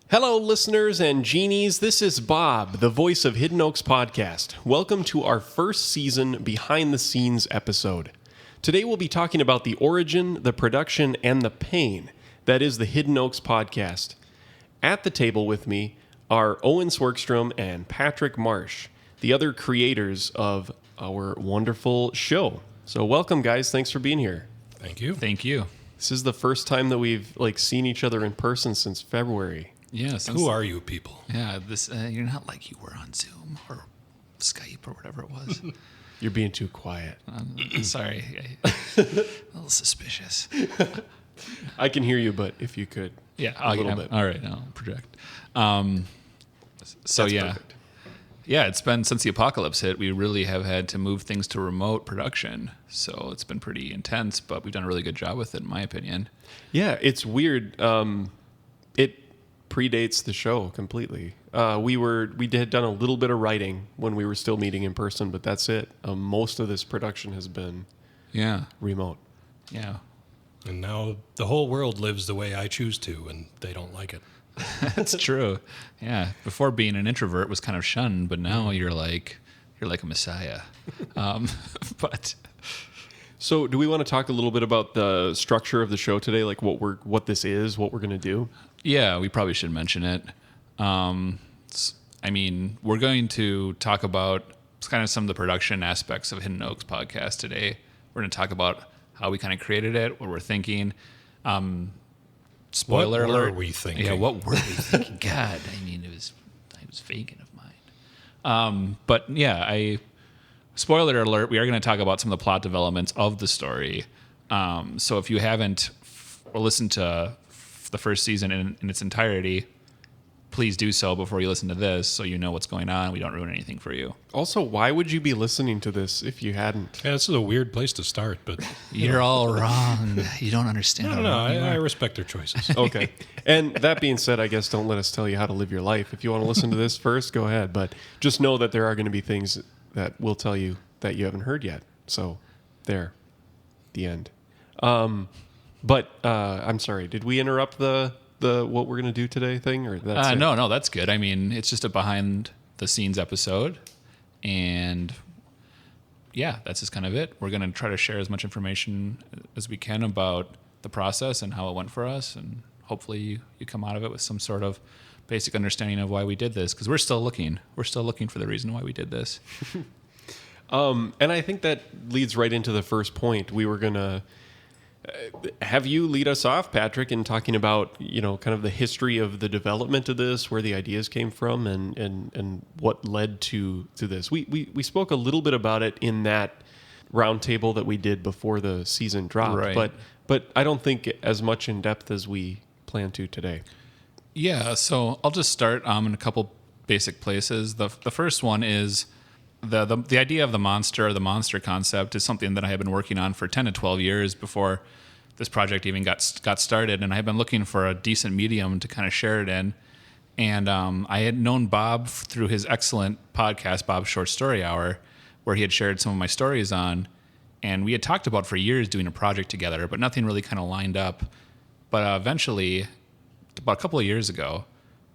Hello, listeners and genies. This is Bob, the voice of Hidden Oaks Podcast. Welcome to our first season behind-the-scenes episode. Today we'll be talking about the origin, the production, and the pain that is the Hidden Oaks Podcast. At the table with me are Owen Swerkstrom and Patrick Marsh, the other creators of our wonderful show. So welcome, guys. Thanks for being here. Thank you. Thank you. This is the first time that we've seen each other in person since February. Yeah. Who are you people? Yeah. This you're not like you were on Zoom or Skype or whatever it was. You're being too quiet. Sorry. A little suspicious. I can hear you, but if you could, a little bit. All right. I'll project. So That's yeah. perfect. Yeah, it's been since the apocalypse hit, we really have had to move things to remote production. So it's been pretty intense, but we've done a really good job with it, in my opinion. Yeah, it's weird. It predates the show completely. We had done a little bit of writing when we were still meeting in person, but that's it. Most of this production has been remote. Yeah. And now the whole world lives the way I choose to, and they don't like it. That's true. Yeah. Before being an introvert was kind of shunned, but now you're like a messiah. But So, do we want to talk a little bit about the structure of the show today, like what this is, what we're going to do? yeah, we probably should mention it. We're going to talk about kind of some of the production aspects of Hidden Oaks podcast today. We're going to talk about how we kind of created it, what we're thinking. Spoiler What alert. were we thinking? Yeah, what were we thinking? God, it was vacant of mine. But yeah, spoiler alert, we are going to talk about some of the plot developments of the story. So if you haven't listened to the first season in its entirety, please do so before you listen to this so you know what's going on. We don't ruin anything for you. Also, why would you be listening to this if you hadn't? Yeah, this is a weird place to start, but You're all wrong. You don't understand. no, I respect their choices. Okay. And that being said, I guess don't let us tell you how to live your life. If you want to listen to this first, go ahead. But just know that there are going to be things that we'll tell you that you haven't heard yet. So, there. The end. But I'm sorry. Did we interrupt the what we're going to do today thing? Or that's it? No, that's good. It's just a behind the scenes episode. And yeah, that's just kind of it. We're going to try to share as much information as we can about the process and how it went for us. And hopefully you come out of it with some sort of basic understanding of why we did this. Because we're still looking. We're still looking for the reason why we did this. And I think that leads right into the first point. We were going to have you lead us off, Patrick, in talking about, kind of the history of the development of this, where the ideas came from, and what led to this. We spoke a little bit about it in that roundtable that we did before the season dropped, right. but I don't think as much in depth as we plan to today. Yeah, so I'll just start in a couple basic places. The first one is the idea of the monster concept is something that I have been working on for 10 to 12 years before this project even got started, and I have been looking for a decent medium to kind of share it in. And I had known Bob through his excellent podcast, Bob's Short Story Hour, where he had shared some of my stories on, and we had talked about for years doing a project together, but nothing really kind of lined up. But eventually, about a couple of years ago,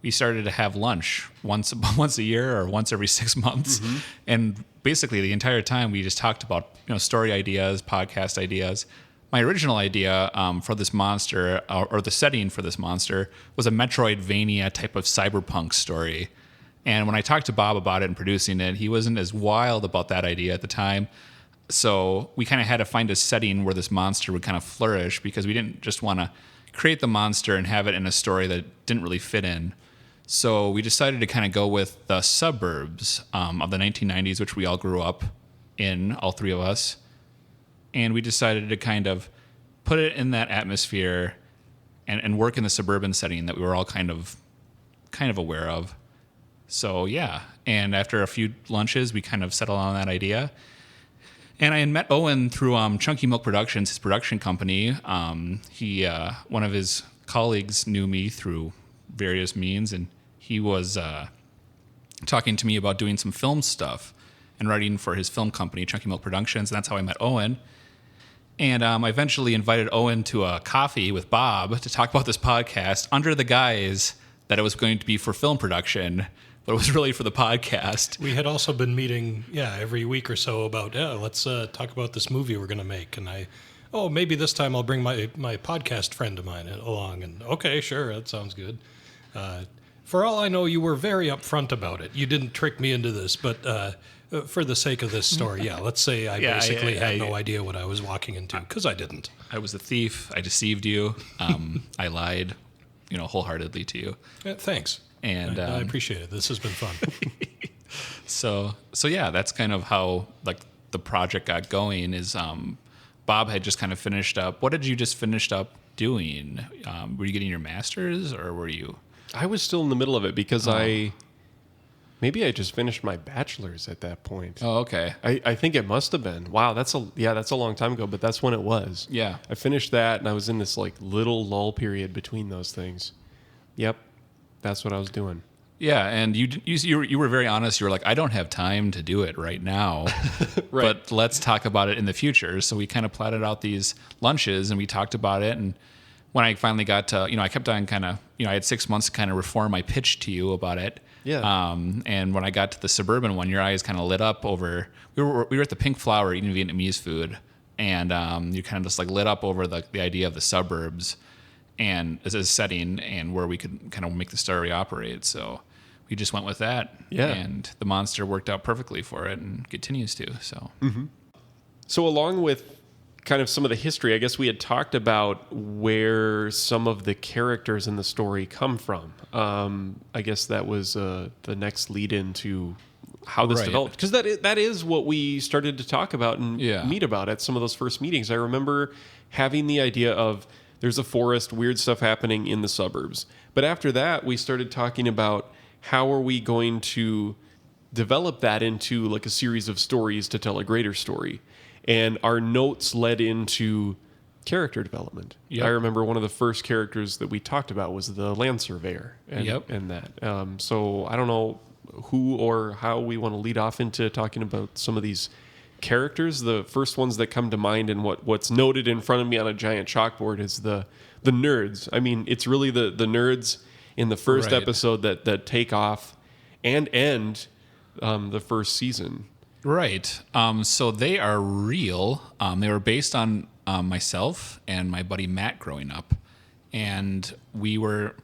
we started to have lunch once a year or once every 6 months. Mm-hmm. And basically the entire time we just talked about, story ideas, podcast ideas. My original idea for this monster, or the setting for this monster, was a Metroidvania type of cyberpunk story. And when I talked to Bob about it and producing it, he wasn't as wild about that idea at the time. So we kind of had to find a setting where this monster would kind of flourish, because we didn't just want to create the monster and have it in a story that didn't really fit in. So we decided to kind of go with the suburbs of the 1990s, which we all grew up in, all three of us. And we decided to kind of put it in that atmosphere and work in the suburban setting that we were all kind of aware of. So yeah, and after a few lunches, we kind of settled on that idea. And I had met Owen through Chunky Milk Productions, his production company. He one of his colleagues knew me through various means, and he was talking to me about doing some film stuff and writing for his film company, Chunky Milk Productions, and that's how I met Owen. And I eventually invited Owen to a coffee with Bob to talk about this podcast under the guise that it was going to be for film production, but it was really for the podcast. We had also been meeting, every week or so about, let's talk about this movie we're going to make. And maybe this time I'll bring my podcast friend of mine along. And okay, sure, that sounds good. For all I know, you were very upfront about it. You didn't trick me into this, but for the sake of this story, let's say I basically had no idea what I was walking into, because I didn't. I was a thief. I deceived you. I lied, wholeheartedly to you. Thanks. And I appreciate it. This has been fun. So yeah, that's kind of how like the project got going. Is Bob had just kind of finished up. What did you just finished up doing? Were you getting your master's, or were you? I was still in the middle of it because maybe I just finished my bachelor's at that point. Oh, okay. I think it must have been. Wow, that's a long time ago, but that's when it was. Yeah. I finished that, and I was in this like little lull period between those things. Yep, that's what I was doing. Yeah, and you were very honest. You were like, I don't have time to do it right now, Right. but let's talk about it in the future. So we kind of plotted out these lunches, and we talked about it. And when I finally got to, I kept on kind of, I had 6 months to kind of reform my pitch to you about it. Yeah. And when I got to the suburban one, your eyes kind of lit up over. We were at the Pink Flower eating Vietnamese food, and you kind of just like lit up over the idea of the suburbs, and as a setting, and where we could kind of make the story operate. So we just went with that. Yeah. And the monster worked out perfectly for it, and continues to. So. Mm-hmm. So along with kind of some of the history, I guess we had talked about where some of the characters in the story come from. I guess that was the next lead into how this Right. developed, because that is what we started to talk about and meet about at some of those first meetings. I remember having the idea of there's a forest, weird stuff happening in the suburbs. But after that, we started talking about how are we going to develop that into like a series of stories to tell a greater story. And our notes led into character development. Yep. I remember one of the first characters that we talked about was the land surveyor. And, Yep. and that. So I don't know who or how we want to lead off into talking about some of these characters. The first ones that come to mind and what's noted in front of me on a giant chalkboard is the nerds. I mean, it's really the nerds in the first Right. episode that take off and end the first season. Right. So they are real. They were based on myself and my buddy Matt growing up, and we were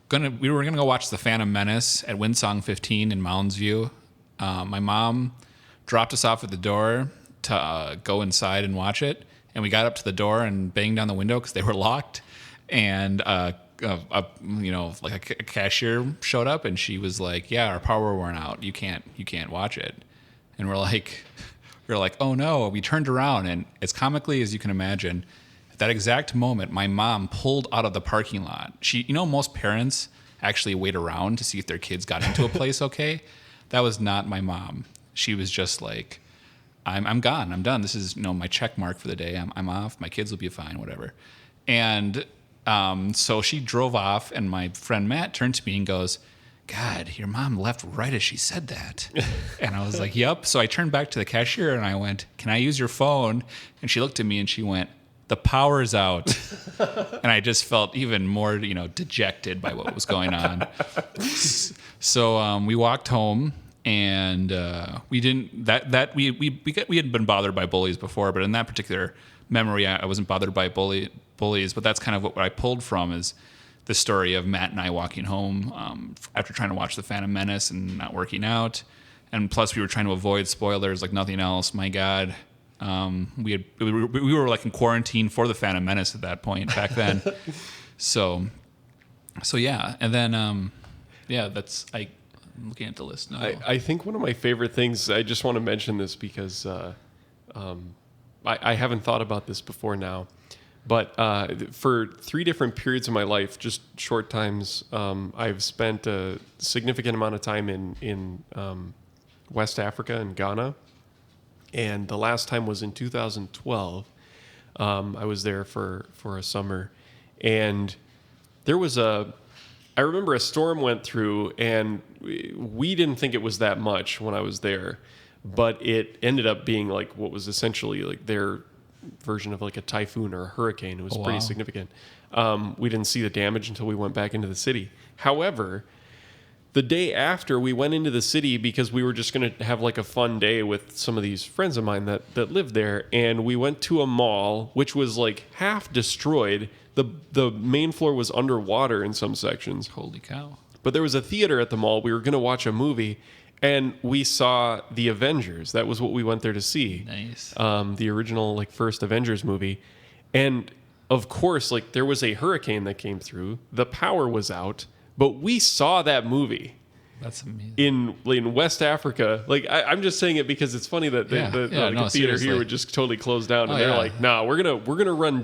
gonna go watch The Phantom Menace at Windsong 15 in Mounds View. My mom dropped us off at the door to go inside and watch it, and we got up to the door and banged down the window because they were locked, and like a cashier showed up, and she was like, "Yeah, our power went out. You can't watch it." And we're like, oh no. We turned around, and as comically as you can imagine, at that exact moment, my mom pulled out of the parking lot. Most parents actually wait around to see if their kids got into a place okay. That was not my mom. She was just like, I'm gone. I'm done. This is my check mark for the day. I'm off. My kids will be fine, whatever. And so she drove off, and my friend Matt turned to me and goes, "God, your mom left right as she said that." And I was like, "Yep." So I turned back to the cashier and I went, "Can I use your phone?" And she looked at me and she went, "The power's out." And I just felt even more, dejected by what was going on. So we walked home, and we didn't we had been bothered by bullies before, but in that particular memory, I wasn't bothered by bullies. But that's kind of what I pulled from is the story of Matt and I walking home after trying to watch The Phantom Menace and not working out. And plus we were trying to avoid spoilers like nothing else. My God. We were like in quarantine for The Phantom Menace at that point back then. So yeah. And then, I'm looking at the list now. I think one of my favorite things, I just want to mention this because I haven't thought about this before now. But for 3 different periods of my life, just short times, I've spent a significant amount of time in West Africa and Ghana. And the last time was in 2012. I was there for a summer. And there was I remember a storm went through, and we didn't think it was that much when I was there. But it ended up being like what was essentially like their version of like a typhoon or a hurricane. It was Oh, pretty wow. significant. We didn't see the damage until we went back into the city. However, the day after, we went into the city because we were just going to have like a fun day with some of these friends of mine that lived there. And we went to a mall, which was like half destroyed. The main floor was underwater in some sections. Holy cow. But there was a theater at the mall. We were going to watch a movie, and we saw The Avengers. That was what we went there to see. Nice. The original, like, first Avengers movie. And, of course, like, there was a hurricane that came through. The power was out. But we saw that movie That's amazing. in West Africa. Like, I'm just saying it because it's funny that the theater seriously. here would just totally close down, and Oh, they're yeah. like, "Nah, we're gonna run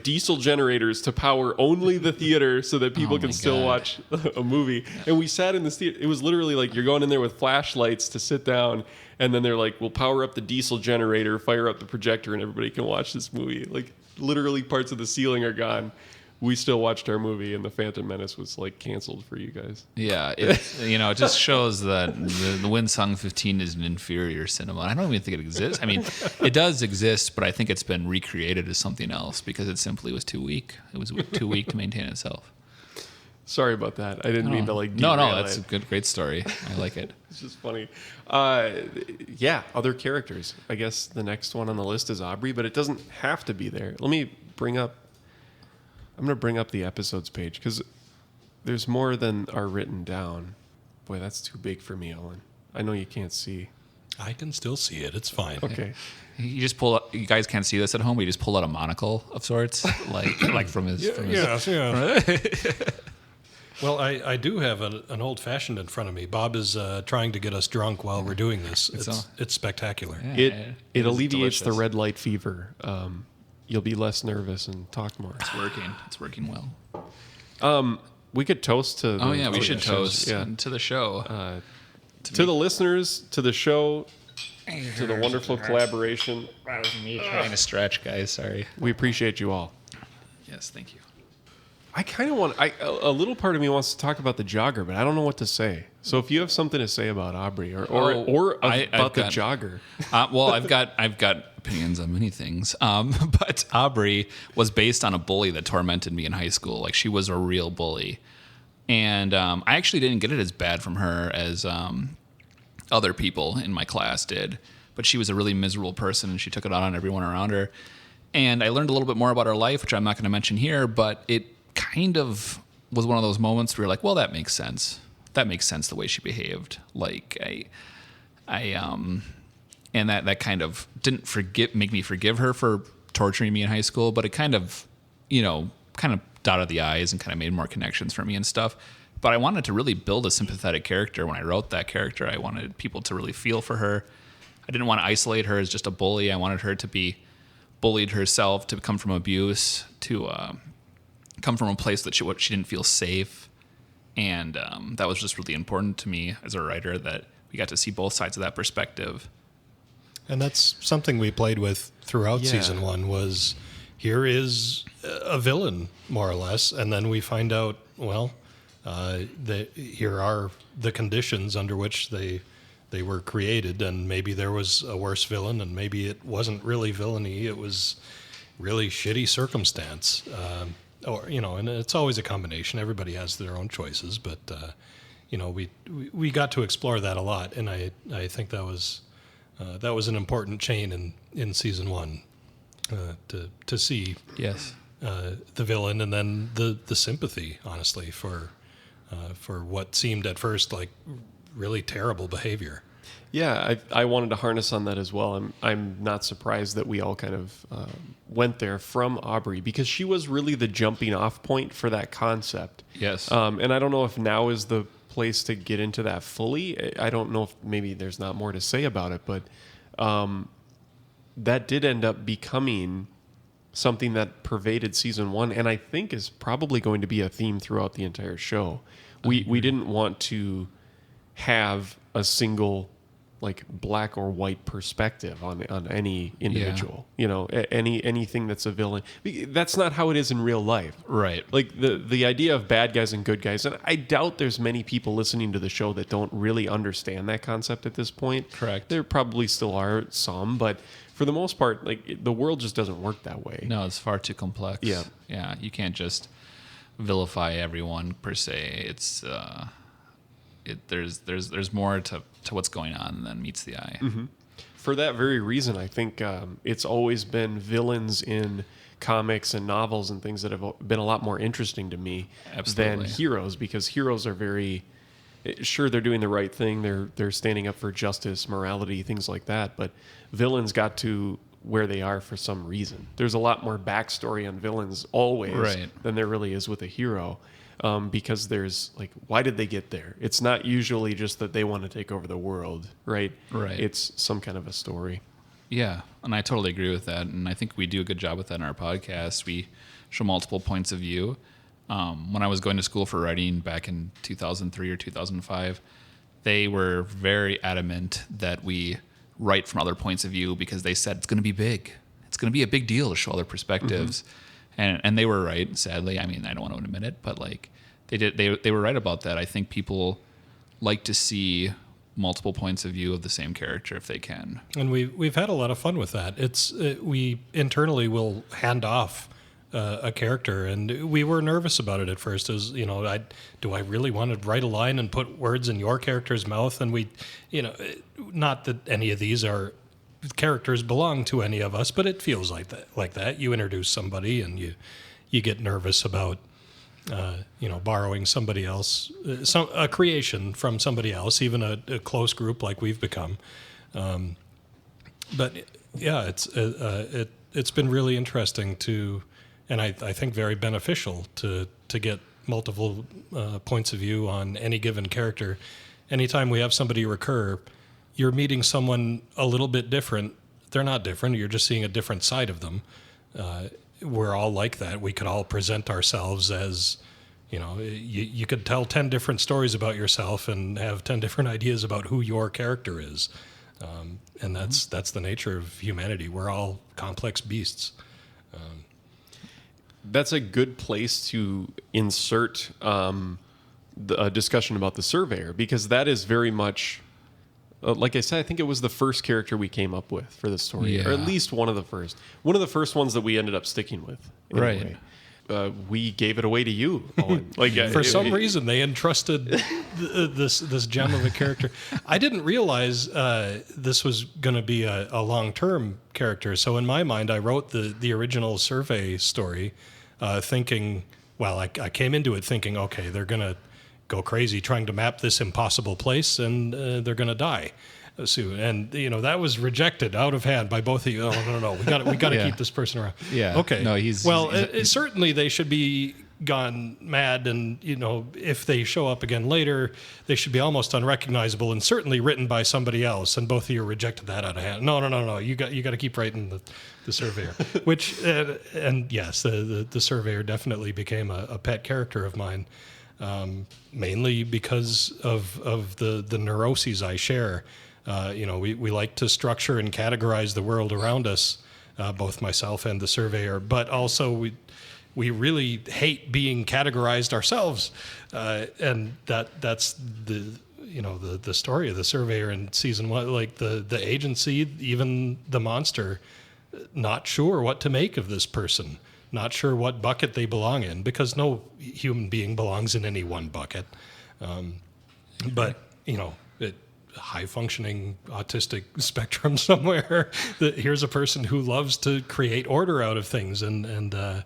diesel generators to power only the theater so that people Oh, can my still God. watch a movie." And we sat in this theater. It was literally like you're going in there with flashlights to sit down, and then they're like, "We'll power up the diesel generator, fire up the projector, and everybody can watch this movie." Like, literally, parts of the ceiling are gone. We still watched our movie, and The Phantom Menace was like canceled for you guys. Yeah, it just shows that the Winsong 15 is an inferior cinema. I don't even think it exists. I mean, it does exist, but I think it's been recreated as something else because it simply was too weak. It was too weak to maintain itself. Sorry about that. I didn't mean to like. No, derail that's it. a great story. I like it. It's just funny. Yeah, other characters. I guess the next one on the list is Aubrey, but it doesn't have to be there. Let me bring up. I'm going to bring up the episodes page because there's more than are written down. Boy, that's too big for me, Owen. I know you can't see. I can still see it. It's fine. Okay. You just pull out, you guys can't see this at home, but you just pull out a monocle of sorts, like from his. Yeah. Well, I do have an old fashioned in front of me. Bob is trying to get us drunk while we're doing this. It's spectacular. Yeah. It alleviates the delicious. red light fever. You'll be less nervous and talk more. It's working. It's working well. We could toast to. Oh yeah, we should toast Yeah. to the show. To the listeners, to the show, to the wonderful collaboration. That was me trying to stretch, guys. Sorry. We appreciate you all. Yes, thank you. I kind of want. A little part of me wants to talk about the jogger, but I don't know what to say. So if you have something to say about Aubrey or I've about the got- jogger, Well, I've got opinions on many things. But Aubrey was based on a bully that tormented me in high school. Like, she was a real bully, and I actually didn't get it as bad from her as other people in my class did. But she was a really miserable person, and she took it out on everyone around her. And I learned a little bit more about her life, which I'm not going to mention here, but it kind of was one of those moments where you're like, well, that makes sense. That makes sense the way she behaved. Like, and that kind of didn't make me forgive her for torturing me in high school, but it kind of dotted the I's and kind of made more connections for me and stuff. But I wanted to really build a sympathetic character when I wrote that character. I wanted people to really feel for her. I didn't want to isolate her as just a bully. I wanted her to be bullied herself, to come from abuse, to come from a place that she didn't feel safe. And that was just really important to me as a writer, that we got to see both sides of that perspective. And that's something we played with throughout Yeah. season one was here is a villain, more or less. And then we find out, well, here are the conditions under which they were created. And maybe there was a worse villain, and maybe it wasn't really villainy. It was really shitty circumstance. And it's always a combination. Everybody has their own choices, but, we got to explore that a lot. And I think that was an important chain in season one, to see Yes. the villain and then the sympathy, honestly, for what seemed at first like really terrible behavior. yeah, I wanted to harness on that as well. I'm not surprised that we all kind of went there from Aubrey, because she was really the jumping off point for that concept. Yes. And I don't know if now is the place to get into that fully. I don't know if maybe there's not more to say about it, but that did end up becoming something that pervaded season one, and I think is probably going to be a theme throughout the entire show. We didn't want to have a single like black or white perspective on any individual. You know, anything that's a villain. That's not how it is in real life. Right. Like the idea of bad guys and good guys, and I doubt there's many people listening to the show that don't really understand that concept at this point. Correct. There probably still are some, but for the most part, like the world just doesn't work that way. No, it's far too complex. Yeah. Yeah. You can't just vilify everyone per se. It's there's more to what's going on than meets the eye. Mm-hmm. For that very reason, I think it's always been villains in comics and novels and things that have been a lot more interesting to me than heroes, because heroes are very sure they're doing the right thing, they're standing up for justice, morality, things like that, but villains got to where they are for some reason. There's a lot more backstory on villains always than there really is with a hero. Because there's like, why did they get there? It's not usually just that they want to take over the world, right? Right. It's some kind of a story. Yeah, and I totally agree with that, and I think we do a good job with that in our podcast. We show multiple points of view. When I was going to school for writing back in 2003 or 2005, they were very adamant that we write from other points of view because they said it's going to be big. It's going to be a big deal to show other perspectives. Mm-hmm. And they were right, sadly. I mean, I don't want to admit it, but like they were right about that. I think people like to see multiple points of view of the same character if they can. And we've had a lot of fun with that. We internally will hand off a character, and we were nervous about it at first. As you know, do I really want to write a line and put words in your character's mouth? And we, not that any of these are characters belong to any of us, but it feels like that. You introduce somebody and you get nervous about borrowing somebody else, a creation from somebody else, even a close group like we've become. But yeah, it's been really interesting and I think very beneficial to get multiple points of view on any given character. Anytime we have somebody recur, you're meeting someone a little bit different. They're not different. You're just seeing a different side of them. We're all like that. We could all present ourselves as, you could tell 10 different stories about yourself and have 10 different ideas about who your character is. And that's the nature of humanity. We're all complex beasts. That's a good place to insert a discussion about the Surveyor, because that is very much... like I said, I think it was the first character we came up with for the story, or at least one of the first. One of the first ones that we ended up sticking with. Anyway. Right. We gave it away to you, Owen. For some reason, they entrusted this gem of a character. I didn't realize this was going to be a long-term character. So in my mind, I wrote the original Survey story thinking, I came into it thinking, okay, they're going to go crazy trying to map this impossible place, and they're going to die soon. And that was rejected out of hand by both of you. Oh, no, we got to keep this person around. Yeah. Okay. No, certainly they should be gone mad, and if they show up again later, they should be almost unrecognizable, and certainly written by somebody else. And both of you rejected that out of hand. No. You got to keep writing the Surveyor. Which and yes, the Surveyor definitely became a pet character of mine. Mainly because of the neuroses I share. We like to structure and categorize the world around us, both myself and the Surveyor, but also we really hate being categorized ourselves. And that's the story of the Surveyor in season 1, like the agency, even the monster, not sure what to make of this person. Not sure what bucket they belong in, because no human being belongs in any one bucket. But, high-functioning autistic spectrum somewhere, here's a person who loves to create order out of things and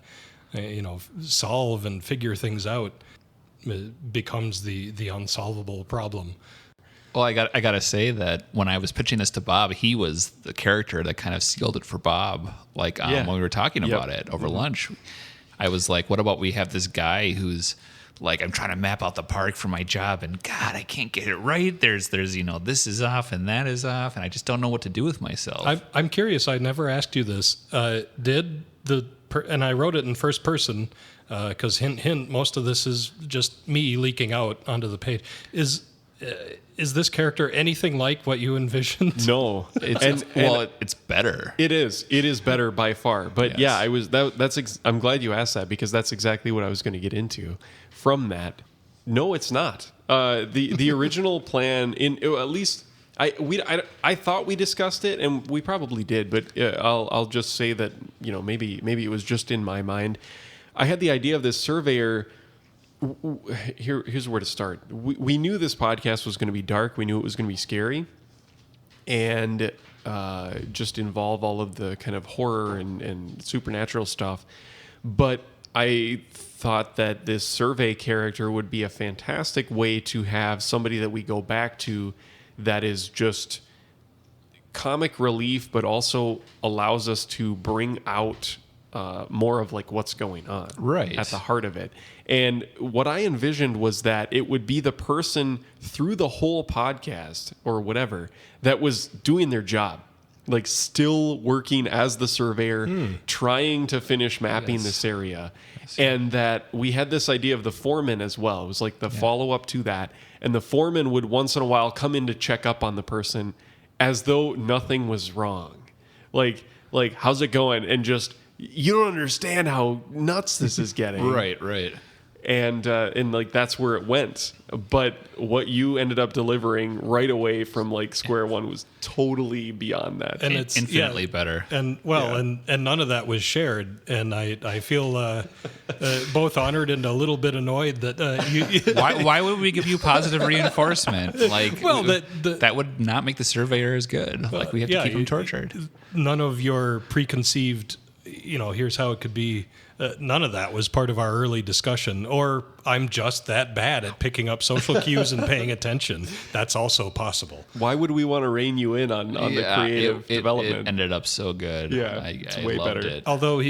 solve and figure things out. It becomes the unsolvable problem. Well, I got to say that when I was pitching this to Bob, he was the character that kind of sealed it for Bob. When we were talking about it over lunch, I was like, what about we have this guy who's like, I'm trying to map out the park for my job, and God, I can't get it right. There's this is off and that is off, and I just don't know what to do with myself. I'm curious. I never asked you this. And I wrote it in first person because hint, most of this is just me leaking out onto the page. is this character anything like what you envisioned? No, It's better. It is better by far. But Yes. I'm glad you asked that, because that's exactly what I was going to get into from that. No, it's not. The original plan, at least I thought we discussed it, and we probably did, but I'll just say that, maybe it was just in my mind. I had the idea of this surveyor. Here's where to start. We knew this podcast was going to be dark. We knew it was going to be scary, and just involve all of the kind of horror and supernatural stuff. But I thought that this survey character would be a fantastic way to have somebody that we go back to that is just comic relief, but also allows us to bring out more of like what's going on Right. at the heart of it. And what I envisioned was that it would be the person through the whole podcast or whatever that was doing their job, like still working as the surveyor, trying to finish mapping this area. And that we had this idea of the foreman as well. It was like the follow-up to that. And the foreman would once in a while come in to check up on the person as though nothing was wrong. Like how's it going? And just, you don't understand how nuts this is getting. Right. And like that's where it went. But what you ended up delivering right away from like square one was totally beyond that. And it's Infinitely better. And and none of that was shared. And I feel both honored and a little bit annoyed that you. Why would we give you positive reinforcement? Like, Well, that would not make the surveyor as good. Like, we have to keep him tortured. None of your preconceived, here's how it could be. None of that was part of our early discussion. Or I'm just that bad at picking up social cues and paying attention. That's also possible. Why would we want to rein you in on the creative development? It ended up so good. Yeah, I it's way loved better. it. Although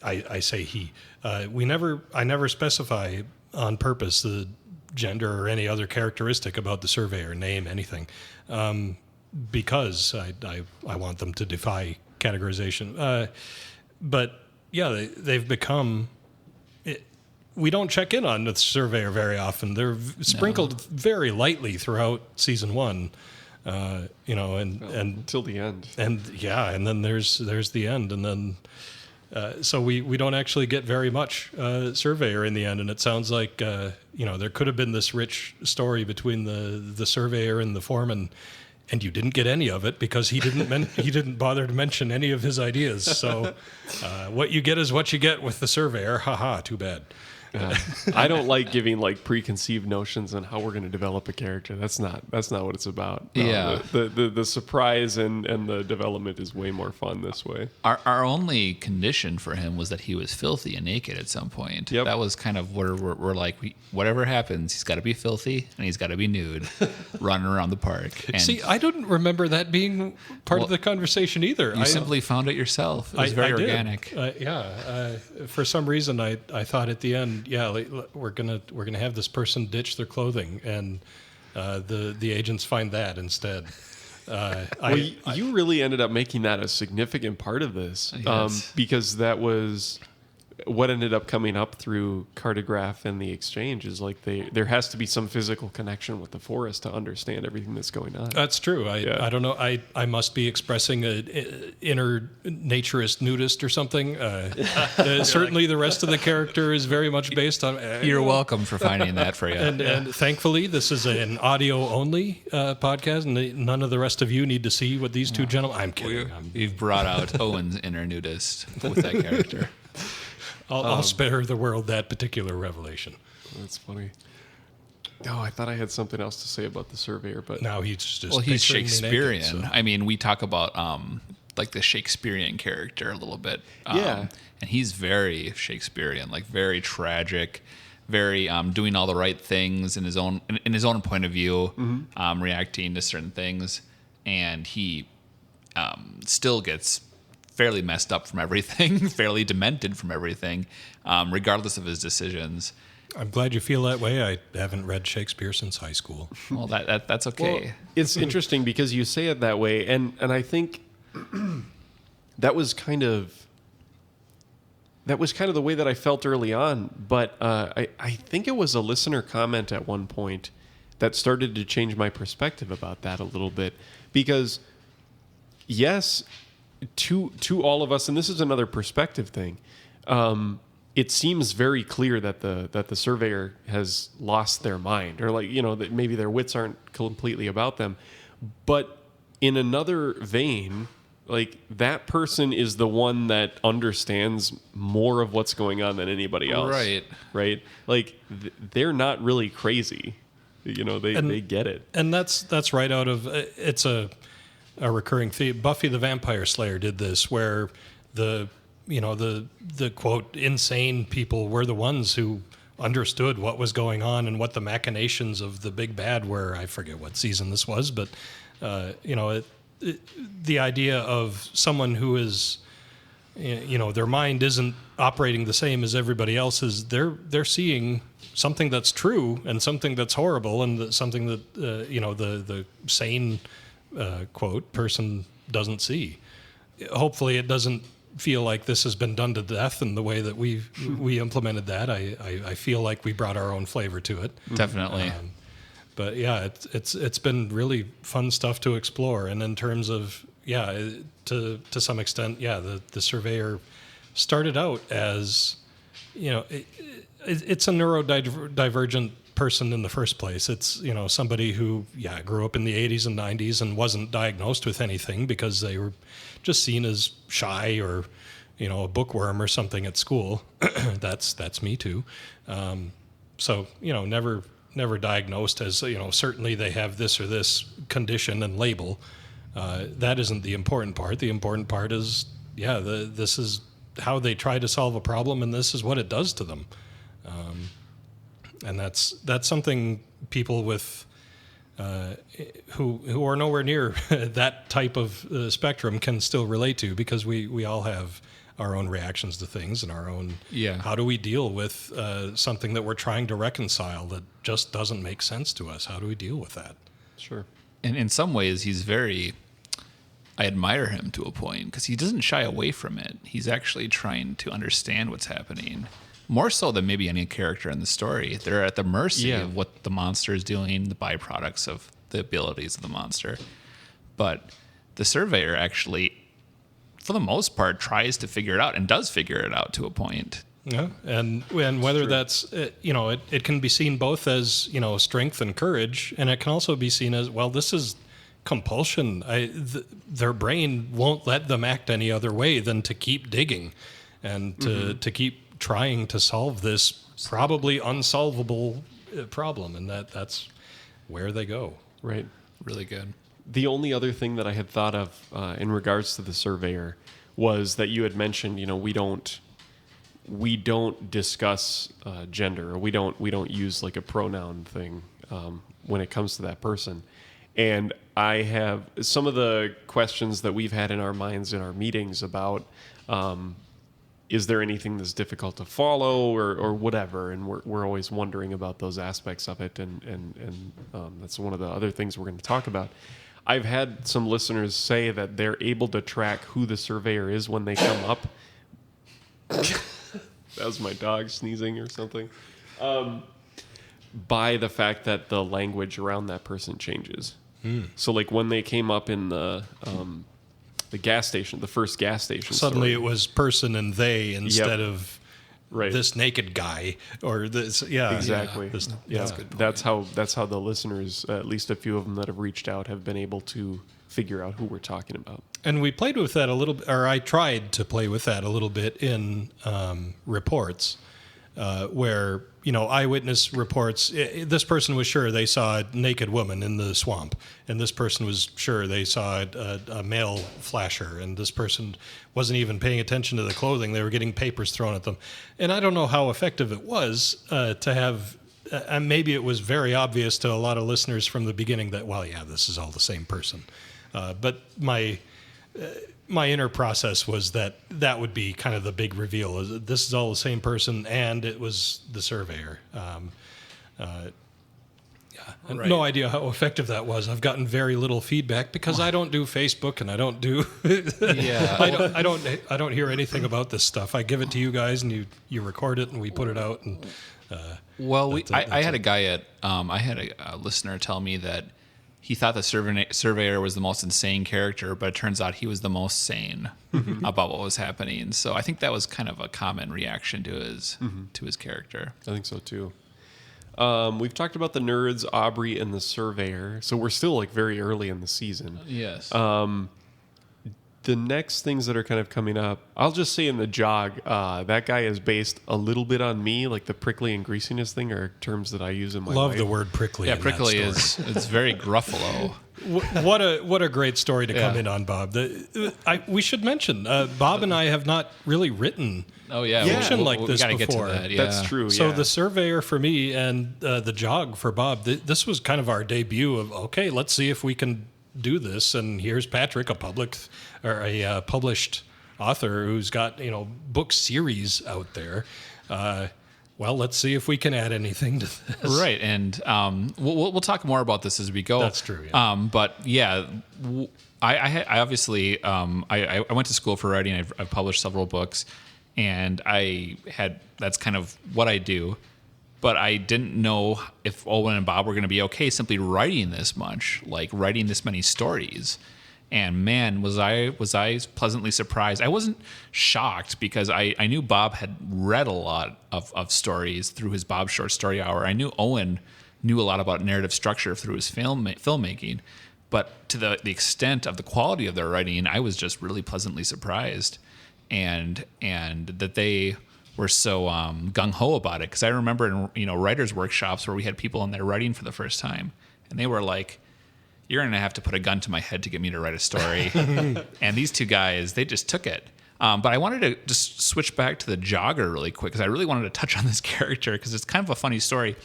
I say he. I never specify on purpose the gender or any other characteristic about the surveyor, name, anything, because I want them to defy categorization. But yeah, they've become. We don't check in on the surveyor very often. They're sprinkled very lightly throughout season one, and until the end. and then there's the end, and then so we don't actually get very much surveyor in the end, and it sounds like there could have been this rich story between the surveyor and the foreman. And you didn't get any of it because he didn't bother to mention any of his ideas. So what you get is what you get with the surveyor. Haha, too bad. I don't like giving like preconceived notions on how we're going to develop a character. That's not what it's about. Yeah. The surprise and the development is way more fun this way. Our only condition for him was that he was filthy and naked at some point. Yep. That was kind of where we're like, whatever happens, he's got to be filthy and he's got to be nude, running around the park. And See, I didn't remember that being part of the conversation either. you simply found it yourself. It was very I did. organic. For some reason, I thought at the end, we're gonna have this person ditch their clothing, and the agents find that instead. You really ended up making that a significant part of this, Yes. because that was what ended up coming up through Cartograph and the exchange is like there has to be some physical connection with the forest to understand everything that's going on. That's true. I don't know. I must be expressing an inner naturist nudist or something. Certainly, the rest of the character is very much based on. You're welcome for finding that for you. And thankfully, this is an audio-only podcast, and none of the rest of you need to see what these two gentlemen. I'm kidding. We've brought out Owen's inner nudist with that character. I'll spare the world that particular revelation. That's funny. Oh, I thought I had something else to say about the surveyor, but Now he's just Well, he's picturing me naked, Shakespearean. so. I mean, we talk about like the Shakespearean character a little bit. Yeah. And he's very Shakespearean, like very tragic, very doing all the right things in his own point of view, reacting to certain things, and he still gets fairly messed up from everything, fairly demented from everything, regardless of his decisions. I'm glad you feel that way. I haven't read Shakespeare since high school. Well, that's okay. Well, it's interesting because you say it that way, and I think that was kind of that was kind of the way that I felt early on. But I think it was a listener comment at one point that started to change my perspective about that a little bit. Because, yes, to all of us, and this is another perspective thing, it seems very clear that the surveyor has lost their mind, or that maybe their wits aren't completely about them. But in another vein, that person is the one that understands more of what's going on than anybody else. Right. They're not really crazy. They get it. And that's right out of it's a recurring theme. Buffy the Vampire Slayer did this, where the quote insane people were the ones who understood what was going on and what the machinations of the big bad were. I forget what season this was, but the idea of someone who is, their mind isn't operating the same as everybody else's. They're seeing something that's true and something that's horrible, and something that the sane quote person doesn't see. Hopefully, it doesn't feel like this has been done to death in the way that we implemented that. I feel like we brought our own flavor to it. Definitely. But yeah, it's been really fun stuff to explore. And in terms of, to some extent, the surveyor started out as, it's a neurodivergent person in the first place. It's, somebody who, grew up in the 80s and 90s and wasn't diagnosed with anything because they were just seen as shy or, a bookworm or something at school. That's me too. So, never diagnosed as, certainly they have this or this condition and label. That isn't the important part. The important part is, this is how they try to solve a problem, and this is what it does to them. And that's something people with who are nowhere near that type of spectrum can still relate to, because we all have our own reactions to things and our own how do we deal with something that we're trying to reconcile that just doesn't make sense to us. How do we deal with that? Sure. And in some ways, I admire him to a point, because he doesn't shy away from it. He's actually trying to understand what's happening, more so than maybe any character in the story. They're at the mercy of what the monster is doing, the byproducts of the abilities of the monster. But the surveyor actually, for the most part, tries to figure it out, and does figure it out to a point. Yeah, and whether that's, it can be seen both as, strength and courage, and it can also be seen as, well, this is compulsion. Their brain won't let them act any other way than to keep digging and to keep trying to solve this probably unsolvable problem, and that's where they go. Right. Really good. The only other thing that I had thought of in regards to the surveyor was that you had mentioned, we don't discuss gender, or we don't use like a pronoun thing when it comes to that person. And I have some of the questions that we've had in our minds in our meetings about, is there anything that's difficult to follow or whatever? And we're always wondering about those aspects of it. And that's one of the other things we're going to talk about. I've had some listeners say that they're able to track who the surveyor is when they come up. That was my dog sneezing or something. By the fact that the language around that person changes. So like when they came up in the gas station, the first gas station, suddenly story, it was person and they instead of this naked guy or this. Yeah, exactly. That's that's how the listeners, at least a few of them that have reached out, have been able to figure out who we're talking about. And we played with that a little bit, or I tried to play with that a little bit in reports, where, eyewitness reports, this person was sure they saw a naked woman in the swamp, and this person was sure they saw a male flasher, and this person wasn't even paying attention to the clothing. They were getting papers thrown at them. And I don't know how effective it was to have, maybe it was very obvious to a lot of listeners from the beginning that, this is all the same person. But my inner process was that would be kind of the big reveal. This is all the same person, and it was the surveyor. Right. No idea how effective that was. I've gotten very little feedback because I don't do Facebook and I don't do. I don't hear anything about this stuff. I give it to you guys and you record it and we put it out. And I had a guy I had a listener tell me that he thought the surveyor was the most insane character, but it turns out he was the most sane about what was happening. So I think that was kind of a common reaction to his character. I think so too. We've talked about the nerds, Aubrey, and the surveyor. So we're still like very early in the season. Yes. The next things that are kind of coming up, I'll just say in the jog, that guy is based a little bit on me. Like the prickly and greasiness thing are terms that I use in my life. Love the word prickly. Yeah, in prickly that story. it's very Gruffalo. What a great story to come in on, Bob. We should mention Bob and I have not really written fiction like this gotta before. Get to that, yeah. That's true. So the surveyor for me and the jog for Bob, this was kind of our debut of okay, let's see if we can do this. And here's Patrick, a published author who's got book series out there. Well, let's see if we can add anything to this. Right, and we'll talk more about this as we go. That's true. Yeah. But yeah, I obviously I went to school for writing. I've published several books, and that's kind of what I do. But I didn't know if Owen and Bob were going to be okay simply writing this much, like writing this many stories. And man, was I pleasantly surprised. I wasn't shocked because I knew Bob had read a lot of stories through his Bob Short Story Hour. I knew Owen knew a lot about narrative structure through his filmmaking. But to the extent of the quality of their writing, I was just really pleasantly surprised. And that they were so gung-ho about it. Because I remember in writers' workshops where we had people in there writing for the first time, and they were like, you're going to have to put a gun to my head to get me to write a story. And these two guys, they just took it. But I wanted to just switch back to the jogger really quick because I really wanted to touch on this character because it's kind of a funny story.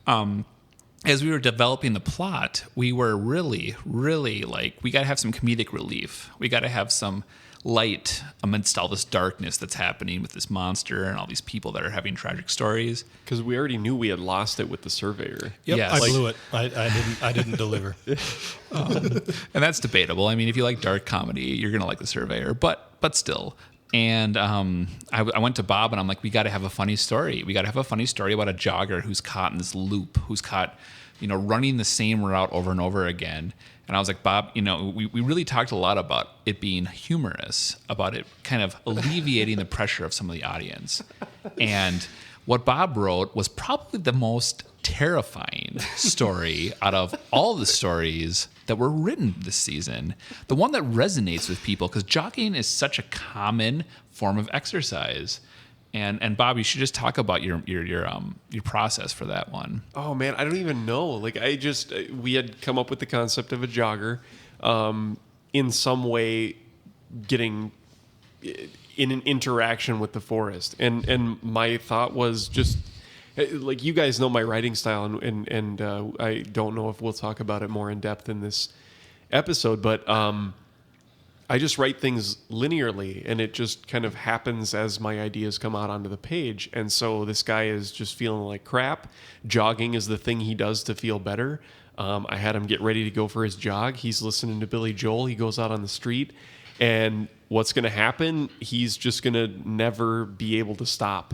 As we were developing the plot, we were really, really like, we got to have some comedic relief. We got to have some light amidst all this darkness that's happening with this monster and all these people that are having tragic stories. Because we already knew we had lost it with the surveyor. Yep, yes. I blew it. I didn't deliver. And that's debatable. I mean, if you like dark comedy, you're going to like the surveyor, but still. And I went to Bob and I'm like, we got to have a funny story. We got to have a funny story about a jogger who's caught in this loop, who's caught, running the same route over and over again. And I was like, Bob, we really talked a lot about it being humorous, about it kind of alleviating the pressure of some of the audience. And what Bob wrote was probably the most terrifying story out of all the stories that were written this season. The one that resonates with people, because jogging is such a common form of exercise. And Bob, you should just talk about your process for that one. Oh man, I don't even know. Like we had come up with the concept of a jogger, in some way getting in an interaction with the forest, and my thought was just like, you guys know my writing style, and I don't know if we'll talk about it more in depth in this episode, but I just write things linearly, and it just kind of happens as my ideas come out onto the page. And so this guy is just feeling like crap. Jogging is the thing he does to feel better. I had him get ready to go for his jog. He's listening to Billy Joel. He goes out on the street, and what's going to happen? He's just going to never be able to stop.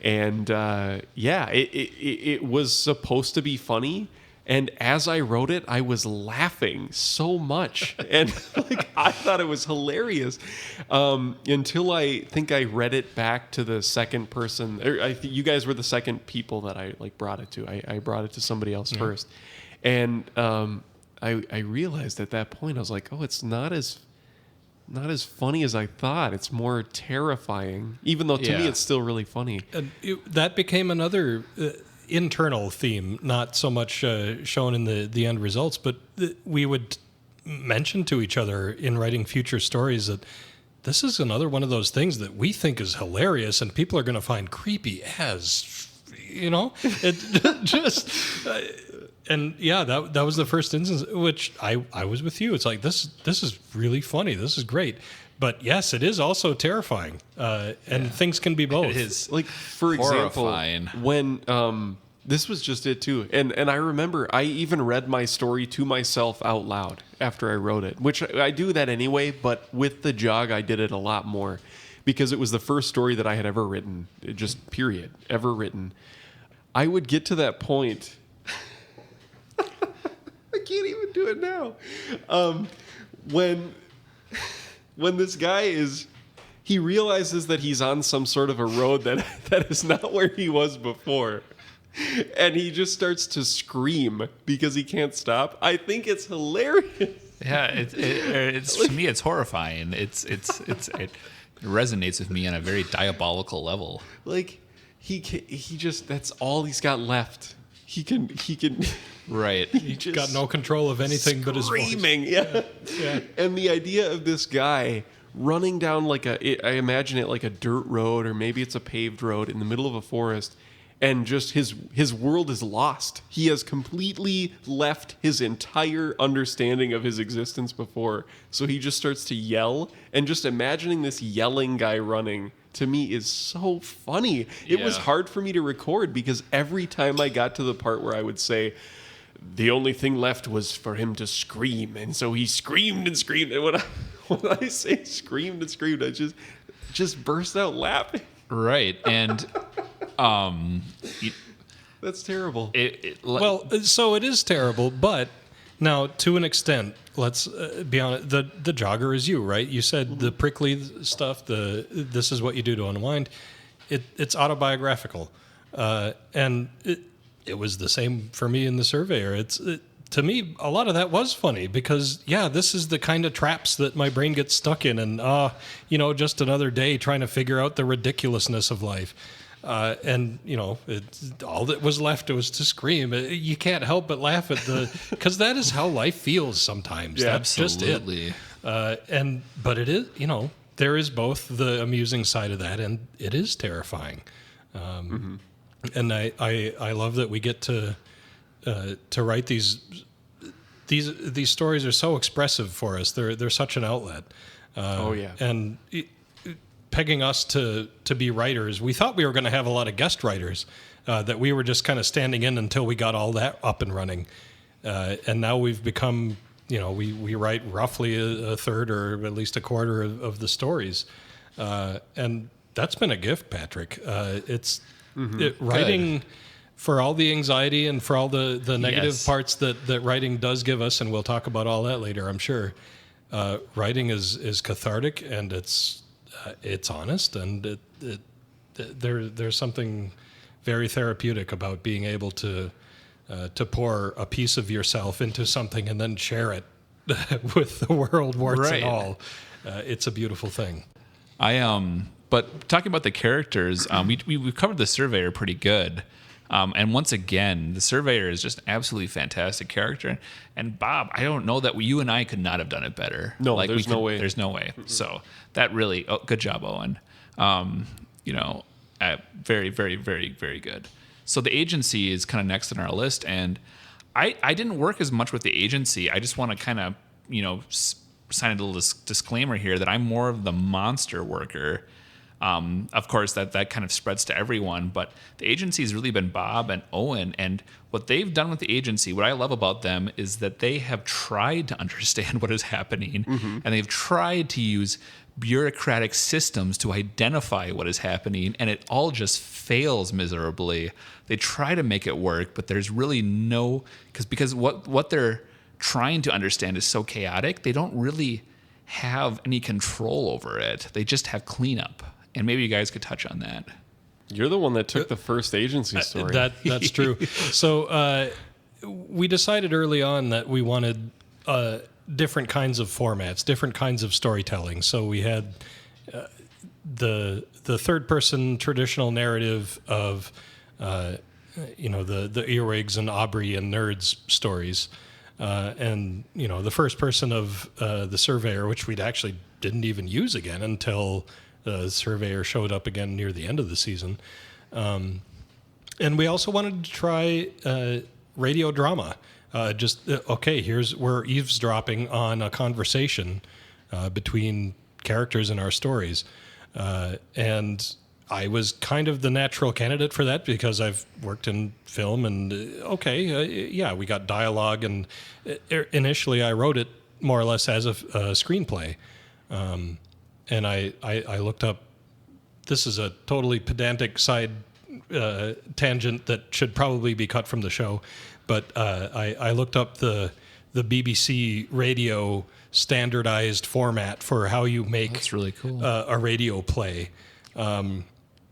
And it was supposed to be funny. And as I wrote it, I was laughing so much, and I thought it was hilarious until I think I read it back to the second person. You guys were the second people that I brought it to. I brought it to somebody else first, and I realized at that point I was like, oh, it's not as funny as I thought. It's more terrifying, even though to me it's still really funny. That became another internal theme, not so much shown in the end results, but we would mention to each other in writing future stories that this is another one of those things that we think is hilarious and people are going to find creepy as, it just... And yeah, that was the first instance, which I was with you. It's like, this is really funny. This is great. But yes, it is also terrifying. And things can be both. It is. Like, for example, horrifying. when This was just it too. And I remember I even read my story to myself out loud after I wrote it, which I do that anyway, but with the jog I did it a lot more because it was the first story that I had ever written, just period, ever written. I would get to that point. I can't even do it now. When this guy he realizes that he's on some sort of a road that is not where he was before. And he just starts to scream because he can't stop. I think it's hilarious. Yeah, it's to me, it's horrifying. It resonates with me on a very diabolical level. Like he just that's all he's got left. He can right. He just got no control of anything but his voice. Screaming, yeah. And the idea of this guy running down I imagine it like a dirt road, or maybe it's a paved road in the middle of a forest. And just his world is lost. He has completely left his entire understanding of his existence before. So he just starts to yell. And just imagining this yelling guy running, to me, is so funny. It was hard for me to record because every time I got to the part where I would say, the only thing left was for him to scream. And so he screamed and screamed. And when I say screamed and screamed, I just burst out laughing. Right. And... That's terrible. Well, so it is terrible, but now to an extent, let's be honest. The jogger is you, right? You said the prickly stuff. This is what you do to unwind. It's autobiographical, and it was the same for me in The Surveyor. To me, a lot of that was funny because, this is the kind of traps that my brain gets stuck in, and just another day trying to figure out the ridiculousness of life. And all that was left was to scream. You can't help but laugh at because that is how life feels sometimes. Yeah, that's absolutely. just it. But it is, there is both the amusing side of that, and it is terrifying. And I love that we get to write these stories are so expressive for us. They're such an outlet. And pegging us to be writers, we thought we were going to have a lot of guest writers, that we were just kind of standing in until we got all that up and running. And now we've become, we write roughly a third or at least a quarter of the stories. And that's been a gift, Patrick. Writing for all the anxiety and for all the negative parts that writing does give us, and we'll talk about all that later, I'm sure. Writing is cathartic, and it's honest, and there's something very therapeutic about being able to pour a piece of yourself into something and then share it with the world, warts and all. It's a beautiful thing. But talking about the characters, we've covered the Surveyor pretty good. And once again, the Surveyor is just an absolutely fantastic character. And Bob, I don't know that you and I could not have done it better. No, there's no way. There's no way. Mm-hmm. So that really, good job, Owen. Very, very, very, very good. So the agency is kind of next on our list. And I didn't work as much with the agency. I just want to kind of, sign a little disclaimer here that I'm more of the monster worker. Of course, that kind of spreads to everyone, but the agency has really been Bob and Owen, and what they've done with the agency, what I love about them is that they have tried to understand what is happening, and they've tried to use bureaucratic systems to identify what is happening, and it all just fails miserably. They try to make it work, but there's really because what they're trying to understand is so chaotic, they don't really have any control over it. They just have cleanup. And maybe you guys could touch on that. You're the one that took the first agency story. That's true. So we decided early on that we wanted different kinds of formats, different kinds of storytelling. So we had the third person traditional narrative of the earwigs and Aubrey and nerds stories, and the first person of the Surveyor, which we'd actually didn't even use again until the Surveyor showed up again near the end of the season. And we also wanted to try radio drama. We're eavesdropping on a conversation between characters in our stories. And I was kind of the natural candidate for that because I've worked in film and we got dialogue, and initially I wrote it more or less as a screenplay, and I looked up. This is a totally pedantic side tangent that should probably be cut from the show, but I looked up the BBC radio standardized format for how you make That's really cool. A radio play.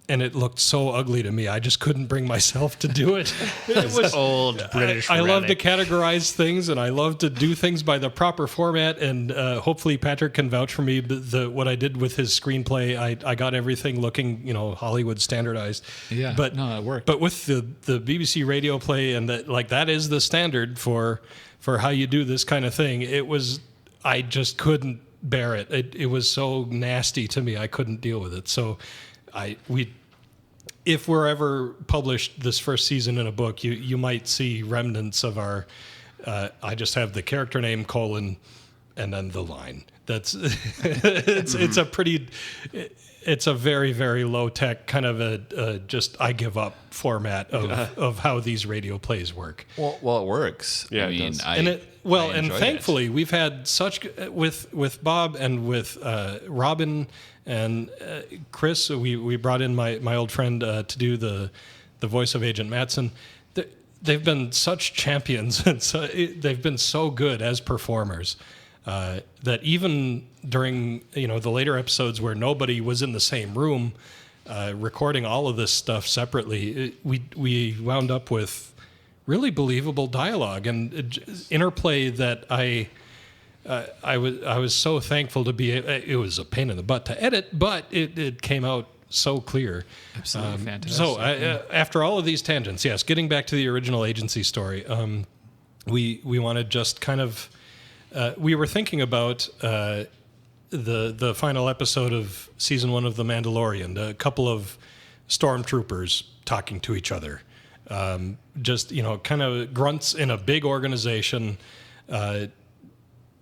And it looked so ugly to me. I just couldn't bring myself to do it. It was Old British. I love to categorize things, and I love to do things by the proper format. And hopefully, Patrick can vouch for me. What I did with his screenplay, I got everything looking, Hollywood standardized. Yeah, but no, it worked. But with the BBC radio play, and that is the standard for how you do this kind of thing. I just couldn't bear it. It was so nasty to me. I couldn't deal with it. So, if we're ever published this first season in a book, you might see remnants of our. I just have the character name : and then the line. That's it's a very, very low tech kind of a just I give up format of how these radio plays work. Well, it works. Yeah, I it mean, does. I And enjoy thankfully we've had such with Bob and with Robin and Chris. We brought in my old friend to do the voice of Agent Mattson. They've been such champions, and they've been so good as performers that even during the later episodes where nobody was in the same room recording all of this stuff separately, we wound up with really believable dialogue and interplay that I was so thankful to be. It was a pain in the butt to edit, but it came out so clear. Absolutely fantastic. So after all of these tangents, yes, getting back to the original agency story, we wanted just kind of we were thinking about the final episode of season 1 of The Mandalorian, a couple of stormtroopers talking to each other. Just kind of grunts in a big organization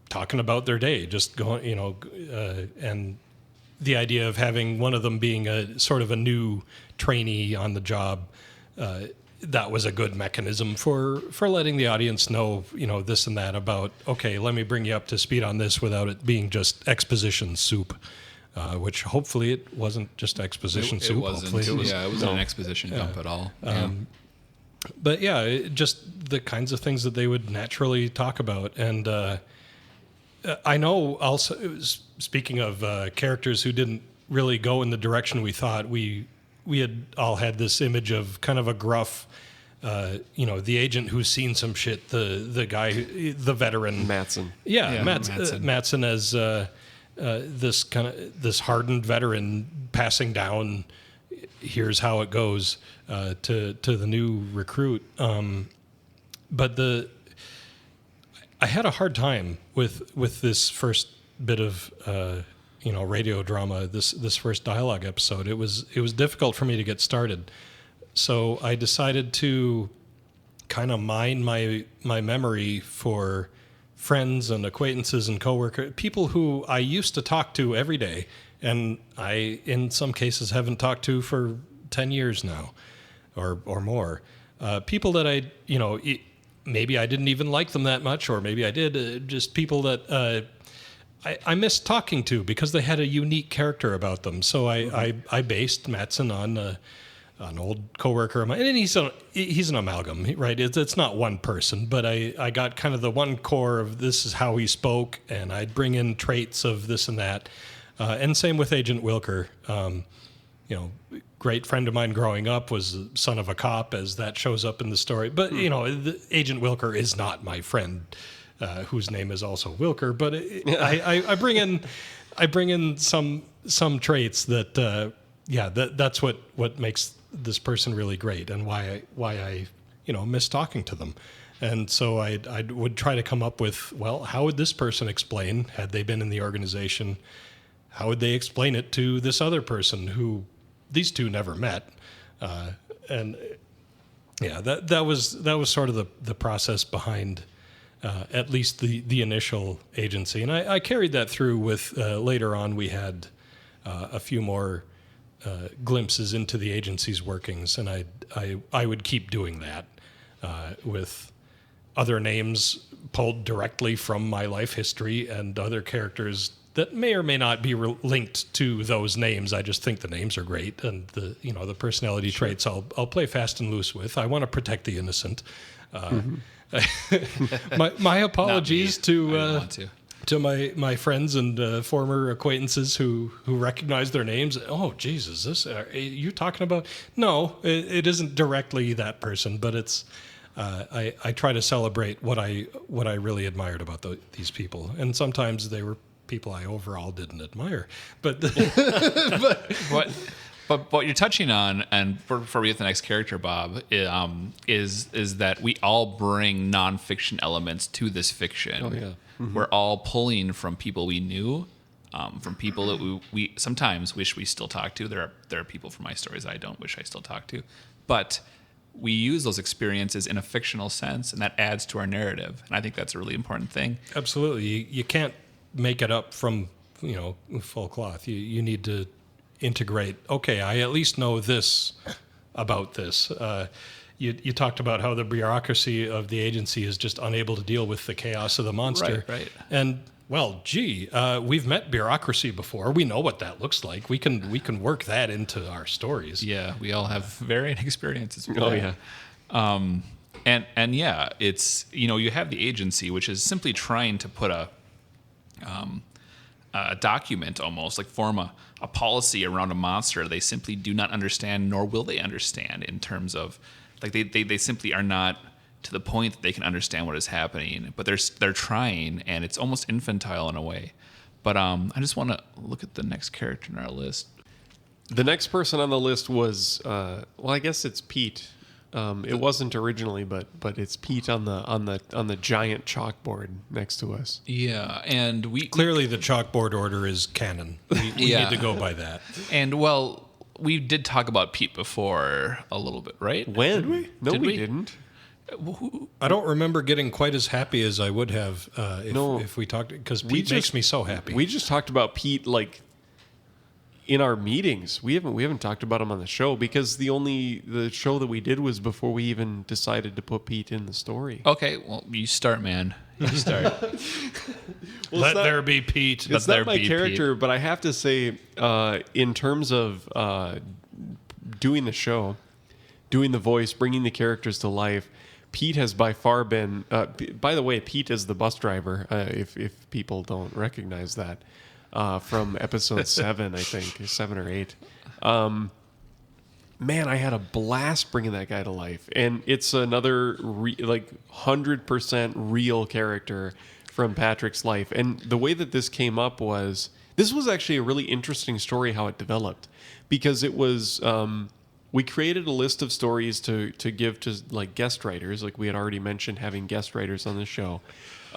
talking about their day, just going, and the idea of having one of them being a sort of a new trainee on the job, that was a good mechanism for letting the audience know, this and that about, okay, let me bring you up to speed on this without it being just exposition soup, which hopefully it wasn't just exposition soup. It wasn't. Hopefully It wasn't an exposition dump at all. But yeah, just the kinds of things that they would naturally talk about. And I know also, speaking of characters who didn't really go in the direction we thought, we had all had this image of kind of a gruff, the agent who's seen some shit, the guy, the veteran. Mattson. Yeah, Mattson. Mattson as this hardened veteran passing down, here's how it goes to the new recruit. But I had a hard time with this first bit of radio drama, this first dialogue episode. It was difficult for me to get started, so I decided to kind of mine my memory for friends and acquaintances and coworkers, people who I used to talk to every day, and I in some cases haven't talked to for 10 years now or more. People that maybe I didn't even like them that much, or maybe I did. Just people that I missed talking to because they had a unique character about them. So I based Mattson on an old coworker of mine, and he's an amalgam, right? It's not one person, but I got kind of the one core of this is how he spoke, and I'd bring in traits of this and that. And same with Agent Wilker. Great friend of mine growing up, was the son of a cop, as that shows up in the story. But Agent Wilker is not my friend, whose name is also Wilker. But I bring in some traits that that's what makes this person really great, and why I miss talking to them. And so I would try to come up with, well, how would this person explain, had they been in the organization, how would they explain it to this other person who these two never met? And yeah, that was sort of the process behind at least the initial agency. And I carried that through with later on. We had a few more glimpses into the agency's workings, and I would keep doing that with other names pulled directly from my life history and other characters that may or may not be linked to those names. I just think the names are great, and the personality traits I'll play fast and loose with. I want to protect the innocent. My apologies to my friends and former acquaintances who recognize their names. Oh, Jesus, this are you talking about? No, it isn't directly that person, but it's. I try to celebrate what I really admired about these people, and sometimes they were people I overall didn't admire. But But what you're touching on, and for we get the next character, Bob, is that we all bring nonfiction elements to this fiction. Oh, yeah. Mm-hmm. We're all pulling from people we knew, from people that we sometimes wish we still talk to. There are people from my stories I don't wish I still talk to, but we use those experiences in a fictional sense, and that adds to our narrative. And I think that's a really important thing. Absolutely, you can't make it up from full cloth. You need to integrate. Okay, I at least know this about this. You talked about how the bureaucracy of the agency is just unable to deal with the chaos of the monster. Right. And well, we've met bureaucracy before. We know what that looks like. We can work that into our stories. Yeah, we all have varying experiences. Oh yeah. And yeah, it's you have the agency, which is simply trying to put a document, almost like form a policy around a monster they simply do not understand, nor will they understand, in terms of like they simply are not to the point that they can understand what is happening, but they're trying, and it's almost infantile in a way. But I just want to look at the next character in our list. The next person on the list was I guess it's Pete. It wasn't originally, but it's Pete on the giant chalkboard next to us. Yeah, and Clearly the chalkboard order is canon. We need to go by that. And well, we did talk about Pete before a little bit, right? When? Did we? No, Did we didn't. I don't remember getting quite as happy as I would have if we talked, because Pete makes me so happy. We just talked about Pete like in our meetings. We haven't talked about him on the show because the show that we did was before we even decided to put Pete in the story. Okay, well, you start, man. You start. Let there be Pete. It's not my character, but I have to say, in terms of doing the show, doing the voice, bringing the characters to life, Pete has by far been. By the way, Pete is the bus driver. If people don't recognize that from episode 7, I think 7 or 8. Man, I had a blast bringing that guy to life, and it's another 100% real character from Patrick's life. And the way that this came up was actually a really interesting story how it developed, because it was. We created a list of stories to give to like guest writers, like we had already mentioned having guest writers on the show,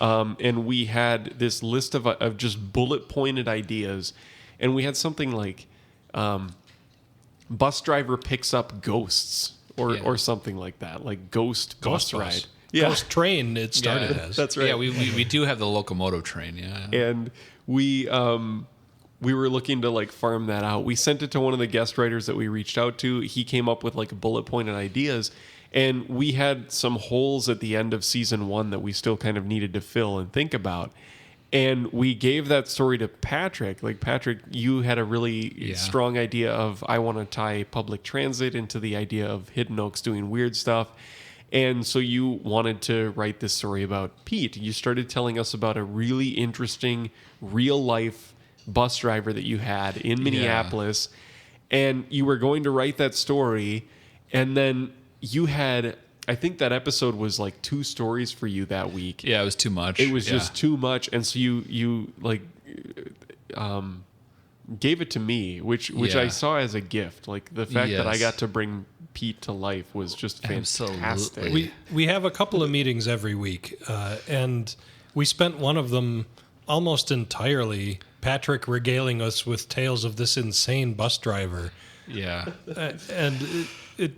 and we had this list of just bullet pointed ideas, and we had something like bus driver picks up ghosts or something like that, like ghost bus ride. Yeah. Ghost train it started as. That's right. Yeah, we do have the locomotive train, yeah. And we were looking to like farm that out. We sent it to one of the guest writers that we reached out to. He came up with like bullet pointed ideas, and we had some holes at the end of season 1 that we still kind of needed to fill and think about. And we gave that story to Patrick. Like, Patrick, you had a really strong idea of, I want to tie public transit into the idea of Hidden Oaks doing weird stuff. And so you wanted to write this story about Pete. You started telling us about a really interesting real life bus driver that you had in Minneapolis, and you were going to write that story, and then you had, I think that episode was like 2 stories for you that week. Yeah, it was too much. It was just too much, and so you like gave it to me, which I saw as a gift. Like the fact that I got to bring Pete to life was just fantastic. Absolutely. We have a couple of meetings every week, and we spent one of them almost entirely Patrick regaling us with tales of this insane bus driver. Yeah. And it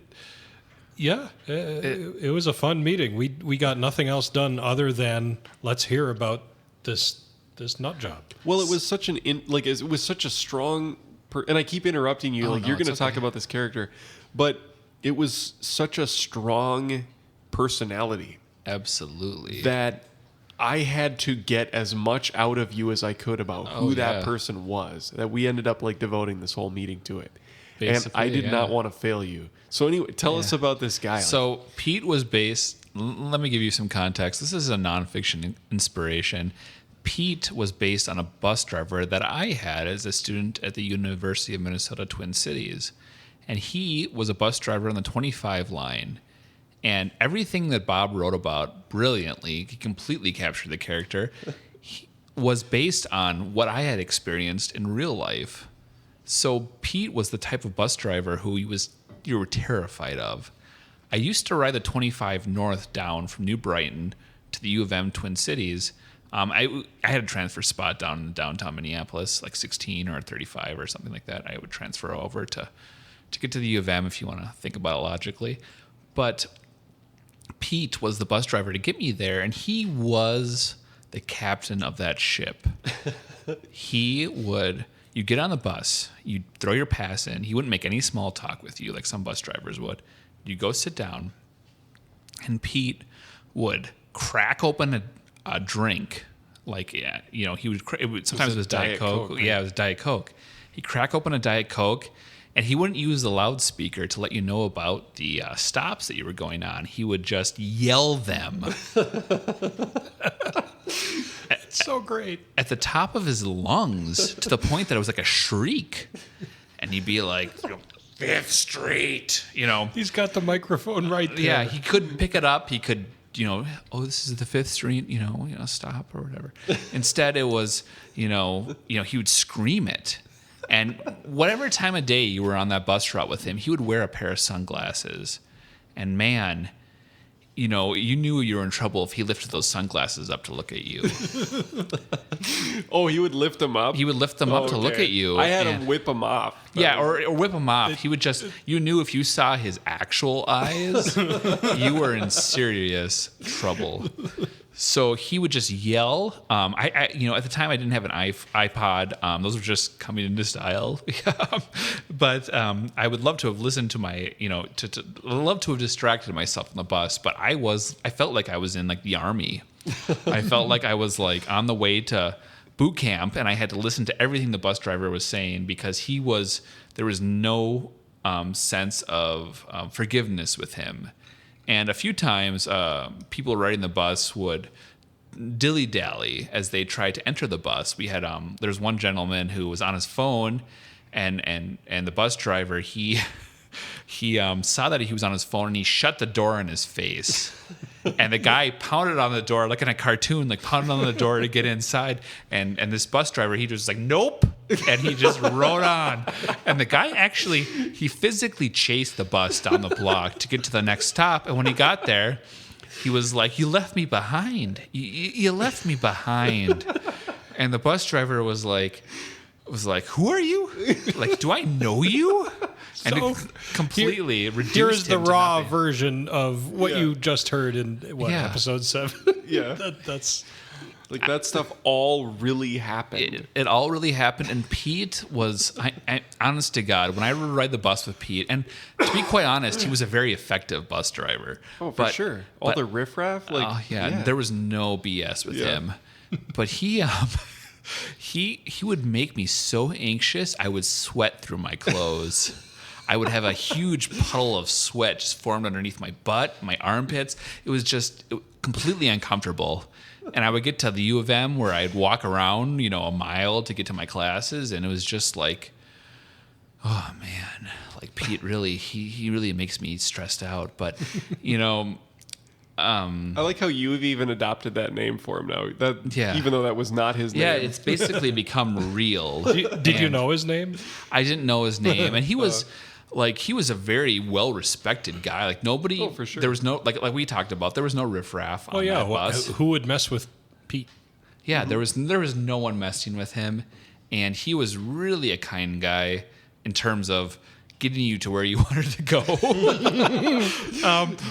was a fun meeting. We got nothing else done other than let's hear about this nut job. Well, it was such it was such a strong and I keep interrupting you. No, You're going to it's talk okay. about this character, but it was such a strong personality Absolutely. that I had to get as much out of you as I could about who that person was, that we ended up devoting this whole meeting to it. And I did not want to fail you. So anyway, tell us about this guy. So Pete was based, let me give you some context. This is a nonfiction inspiration. Pete was based on a bus driver that I had as a student at the University of Minnesota Twin Cities. And he was a bus driver on the 25 line. And everything that Bob wrote about brilliantly, he completely captured the character, was based on what I had experienced in real life. So Pete was the type of bus driver who you were terrified of. I used to ride the 25 north down from New Brighton to the U of M Twin Cities. I had a transfer spot down in downtown Minneapolis, 16 or 35 or something like that. I would transfer over to get to the U of M if you want to think about it logically. But Pete was the bus driver to get me there, and he was the captain of that ship. You get on the bus, you throw your pass in. He wouldn't make any small talk with you like some bus drivers would. You go sit down, and Pete would crack open a drink. He would sometimes it was Diet Coke. Right? Yeah, it was Diet Coke. He'd crack open a Diet Coke, and he wouldn't use the loudspeaker to let you know about the stops that you were going on. He would just yell them. So great. At the top of his lungs, to the point that it was like a shriek. And he'd be like, 5th Street, He's got the microphone right there. Yeah, he couldn't pick it up. He could, this is the 5th Street, stop or whatever. Instead, it was, he would scream it. And whatever time of day you were on that bus route with him, he would wear a pair of sunglasses. And man, you knew you were in trouble if he lifted those sunglasses up to look at you. Oh, he would lift them up? He would lift them up to look at you. I had him whip them off. Yeah, or whip them off. He would just, you knew if you saw his actual eyes, you were in serious trouble. So he would just yell. At the time I didn't have an iPod. Those were just coming into style. But I would love to have listened to love to have distracted myself on the bus. But I felt like I was in the army. I felt like I was on the way to boot camp, and I had to listen to everything the bus driver was saying because there was no sense of forgiveness with him. And a few times, people riding the bus would dilly-dally as they tried to enter the bus. We had there was one gentleman who was on his phone, and the bus driver he saw that he was on his phone, and he shut the door in his face. And the guy pounded on the door like in a cartoon, pounded on the door to get inside. And this bus driver, he just nope. And he just rode on. And the guy he physically chased the bus down the block to get to the next stop. And when he got there, he was like, "You left me behind. You left me behind." And the bus driver was like, "Who are you? Do I know you?" And it completely reduced Here's the him to raw nothing. version of what you just heard in episode 7. Yeah. That's that stuff all really happened. It all really happened, and Pete was, I honest to God, when I would ride the bus with Pete, and to be quite honest, he was a very effective bus driver. Oh, for sure. All the riffraff? There was no BS with him. But he would make me so anxious, I would sweat through my clothes. I would have a huge puddle of sweat just formed underneath my butt, my armpits. It was just completely uncomfortable. And I would get to the U of M where I'd walk around, a mile to get to my classes. And it was just oh man, Pete really, he really makes me stressed out. But, I like how you've even adopted that name for him now. Even though that was not his name. Yeah, it's basically become real. Did you know his name? I didn't know his name. And he was... he was a very well-respected guy. Nobody... Oh, for sure. There was no... Like we talked about, there was no riffraff on that bus. Who would mess with Pete? Yeah, there was no one messing with him. And he was really a kind guy in terms of getting you to where you wanted to go.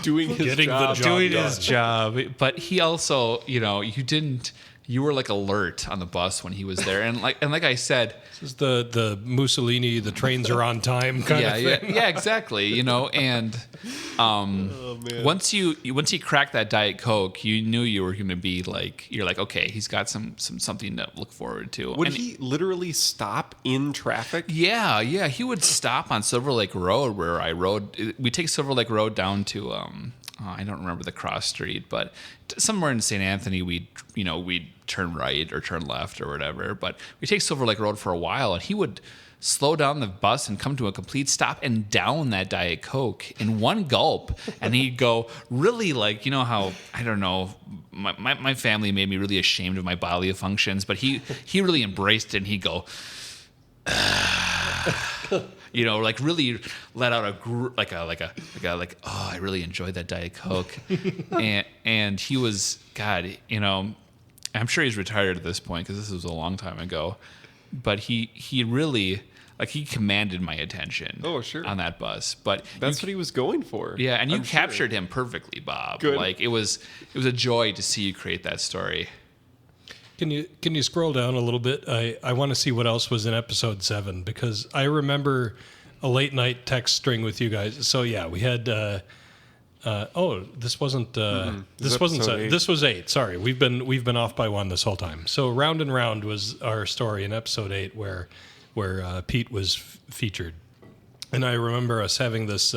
Doing his job. His job. But he also, you didn't you were like alert on the bus when he was there, and like I said, This is the Mussolini, the trains are on time kind of thing. yeah, exactly. You know, and once he cracked that Diet Coke, you knew you were going to be like, you're like, okay, he's got something to look forward to. Would he literally stop in traffic? Yeah, he would stop on Silver Lake Road where I rode. We take Silver Lake Road down to I don't remember the cross street, but somewhere in St. Anthony, we'd turn right or turn left or whatever. But we take Silver Lake Road for a while, and he would slow down the bus and come to a complete stop and down that Diet Coke in one gulp. And he'd go really like, you know how, I don't know, my family made me really ashamed of my bodily functions, but he really embraced it, and he'd go, you know, like really let out oh, I really enjoyed that Diet Coke. and he was, God, you know, I'm sure he's retired at this point because this was a long time ago, but he really, like, he commanded my attention. Oh, sure. On that bus. But that's what he was going for. Yeah, and you I'm captured him perfectly, Bob. Good. Like, it was a joy to see you create that story. Can you scroll down a little bit? I want to see what else was in episode 7, because I remember a late night text string with you guys. So yeah, we had this wasn't this wasn't 7. This was 8. Sorry, we've been off by 1 this whole time. So Round and Round was our story in episode 8 where Pete was featured, and I remember us having this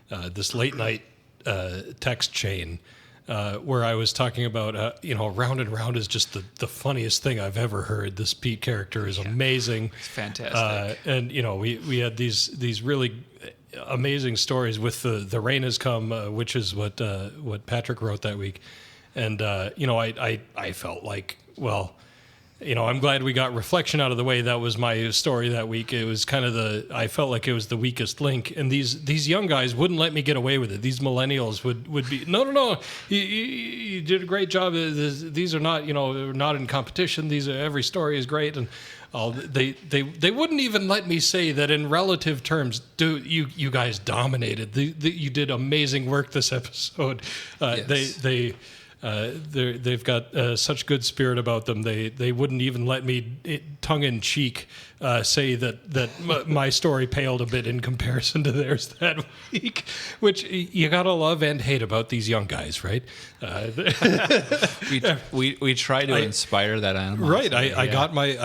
this late night text chain. Where I was talking about, Round and Round is just the funniest thing I've ever heard. This Pete character is amazing. It's fantastic. And, we had these really amazing stories with the Rain Has Come, which is what Patrick wrote that week. And, I felt like, well, I'm glad we got Reflection out of the way. That was my story that week. It was kind of I felt like it was the weakest link. And these young guys wouldn't let me get away with it. These millennials would be, no, you did a great job. These are not, not in competition. Every story is great. And they wouldn't even let me say that in relative terms. You guys dominated. You did amazing work this episode. Yes. They've got such good spirit about them. They wouldn't even let me, tongue in cheek, say that my story paled a bit in comparison to theirs that week, which you gotta love and hate about these young guys, right? We try to inspire that animosity. Right. I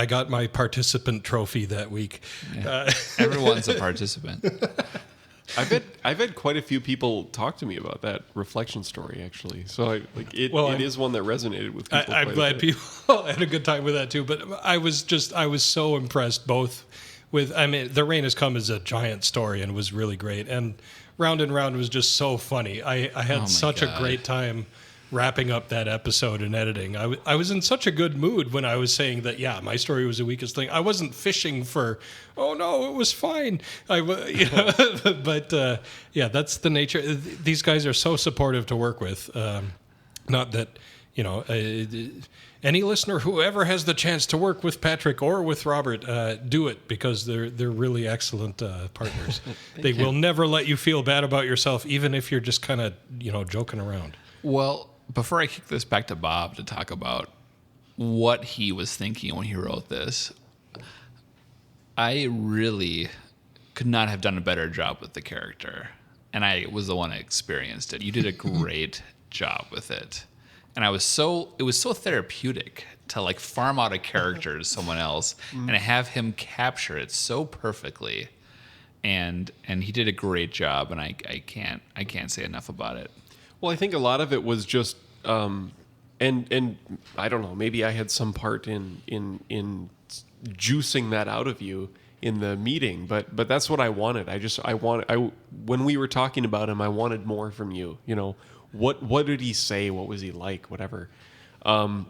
got my participant trophy that week. Yeah. Everyone's a participant. I've had quite a few people talk to me about that Reflection story, actually. So it is one that resonated with people. I'm glad people had a good time with that too. But I was so impressed both with, The Rain Has Come is a giant story and was really great, and Round and Round was just so funny. I had such a great time wrapping up that episode and editing. I was in such a good mood when I was saying that, yeah, my story was the weakest thing. I wasn't fishing for, oh no, it was fine. But that's the nature. These guys are so supportive to work with. Not that, any listener who ever has the chance to work with Patrick or with Robert, do it, because they're really excellent partners. They will never let you feel bad about yourself, even if you're just kind of, joking around. Well, before I kick this back to Bob to talk about what he was thinking when he wrote this, I really could not have done a better job with the character. And I was the one that experienced it. You did a great job with it. And it was so therapeutic to like farm out a character to someone else and have him capture it so perfectly. And he did a great job, and I can't say enough about it. Well, I think a lot of it was just, and I don't know, maybe I had some part in juicing that out of you in the meeting, but that's what I wanted. When we were talking about him, I wanted more from you. What did he say? What was he like? Whatever.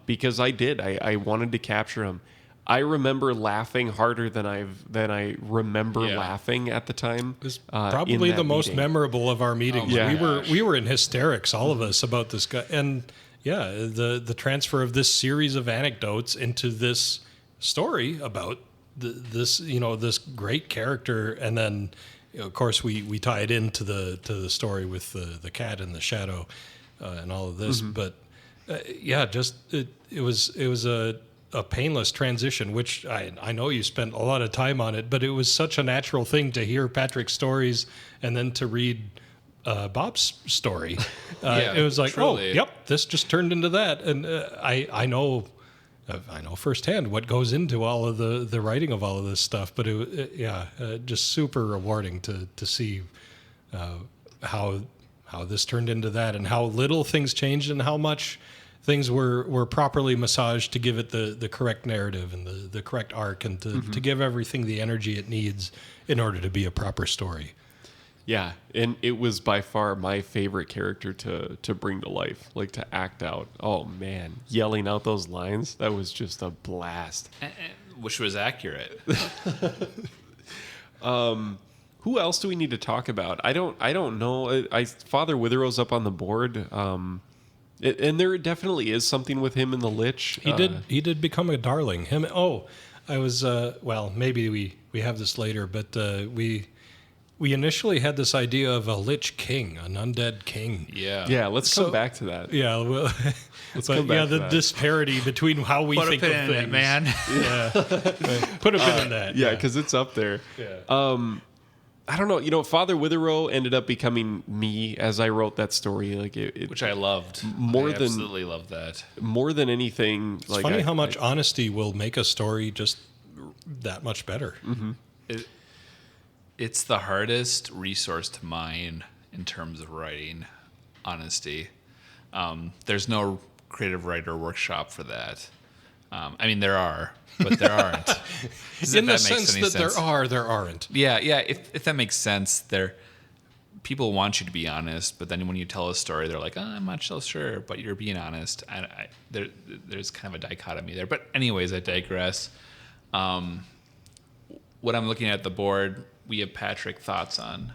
Because I wanted to capture him. I remember laughing harder than I remember laughing at the time. It was probably the most memorable of our meetings. We were in hysterics, all of us, about this guy. And the transfer of this series of anecdotes into this story about this great character, and then of course we tie it into the story with the cat and the shadow and all of this. But It was a painless transition, which I know you spent a lot of time on it, but it was such a natural thing to hear Patrick's stories and then to read Bob's story. It was like, truly. oh, yep, this just turned into that, and I know firsthand what goes into all of the writing of all of this stuff. But just super rewarding to see how this turned into that, and how little things changed, and how much things were properly massaged to give it the correct narrative and the correct arc, and to give everything the energy it needs in order to be a proper story. Yeah, and it was by far my favorite character to bring to life, like to act out. Oh man, yelling out those lines, that was just a blast. Which was accurate. Who else do we need to talk about? I don't know. Father Witherow's up on the board. And there definitely is something with him and the Lich. He did become a darling. I was maybe we have this later, but we initially had this idea of a Lich King, an undead king. Yeah. Let's come back to that. Yeah, well, Let's come back to the that. disparity between how we think of things. It, man. Yeah, put a pin in that. Yeah, because it's up there. Yeah. I don't know. Father Witherow ended up becoming me as I wrote that story. Like Which I loved. More I than- absolutely loved that. more than anything. It's funny how much honesty will make a story just that much better. It's the hardest resource to mine in terms of writing, honesty. There's no creative writer workshop for that. I mean, there are, but there aren't. In the sense that there aren't. Yeah. If that makes sense, people want you to be honest, but then when you tell a story, they're like, I'm not so sure, but you're being honest. There's kind of a dichotomy there. But anyways, I digress. What I'm looking at the board, we have Patrick thoughts on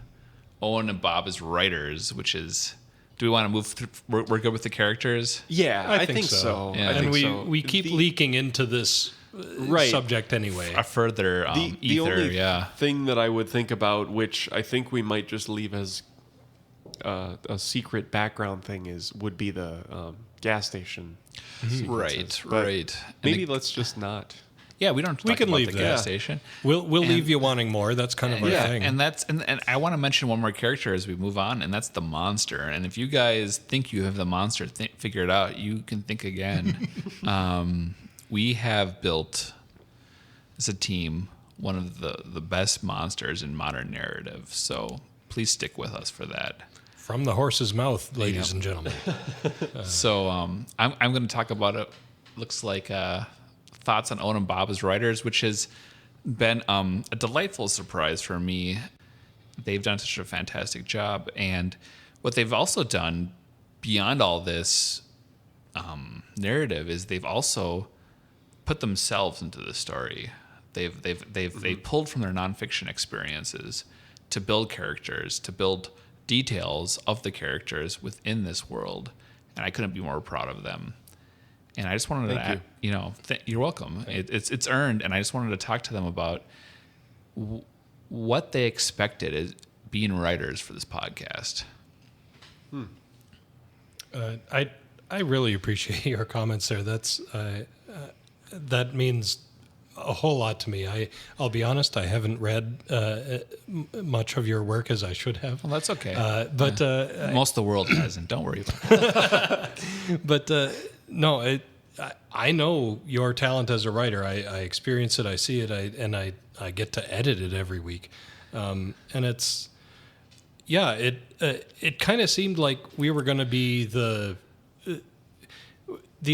Owen and Bob as writers, which is, do we want to move through? We're good with the characters? Yeah, I think so. so. Yeah. I And think we keep leaking into this subject anyway. A further the ether, only thing that I would think about, which I think we might just leave as a secret background thing, would be the gas station. Right, But right. Maybe let's just not. Yeah, we don't. Talk can about leave the that. gas station. We'll leave you wanting more. That's kind of our thing. And I want to mention one more character as we move on, and that's the monster. And if you guys think you have the monster figured out, you can think again. We have built as a team one of the best monsters in modern narrative. So please stick with us for that. From the horse's mouth, ladies and gentlemen. So I'm going to talk about it. Looks like thoughts on Owen and Bob as writers, which has been a delightful surprise for me. They've done such a fantastic job, and what they've also done beyond all this narrative is they've also put themselves into the story. They've pulled from their nonfiction experiences to build characters, to build details of the characters within this world, and I couldn't be more proud of them. And I just wanted to, you're welcome. It's earned, and I just wanted to talk to them about what they expected as being writers for this podcast. I really appreciate your comments there. That means a whole lot to me. I'll be honest, I haven't read much of your work as I should have. Well, that's okay. Most of the world hasn't. Don't worry about it. But no, I know your talent as a writer. I experience it. I see it. And I get to edit it every week. And it's, it kind of seemed like we were going to be the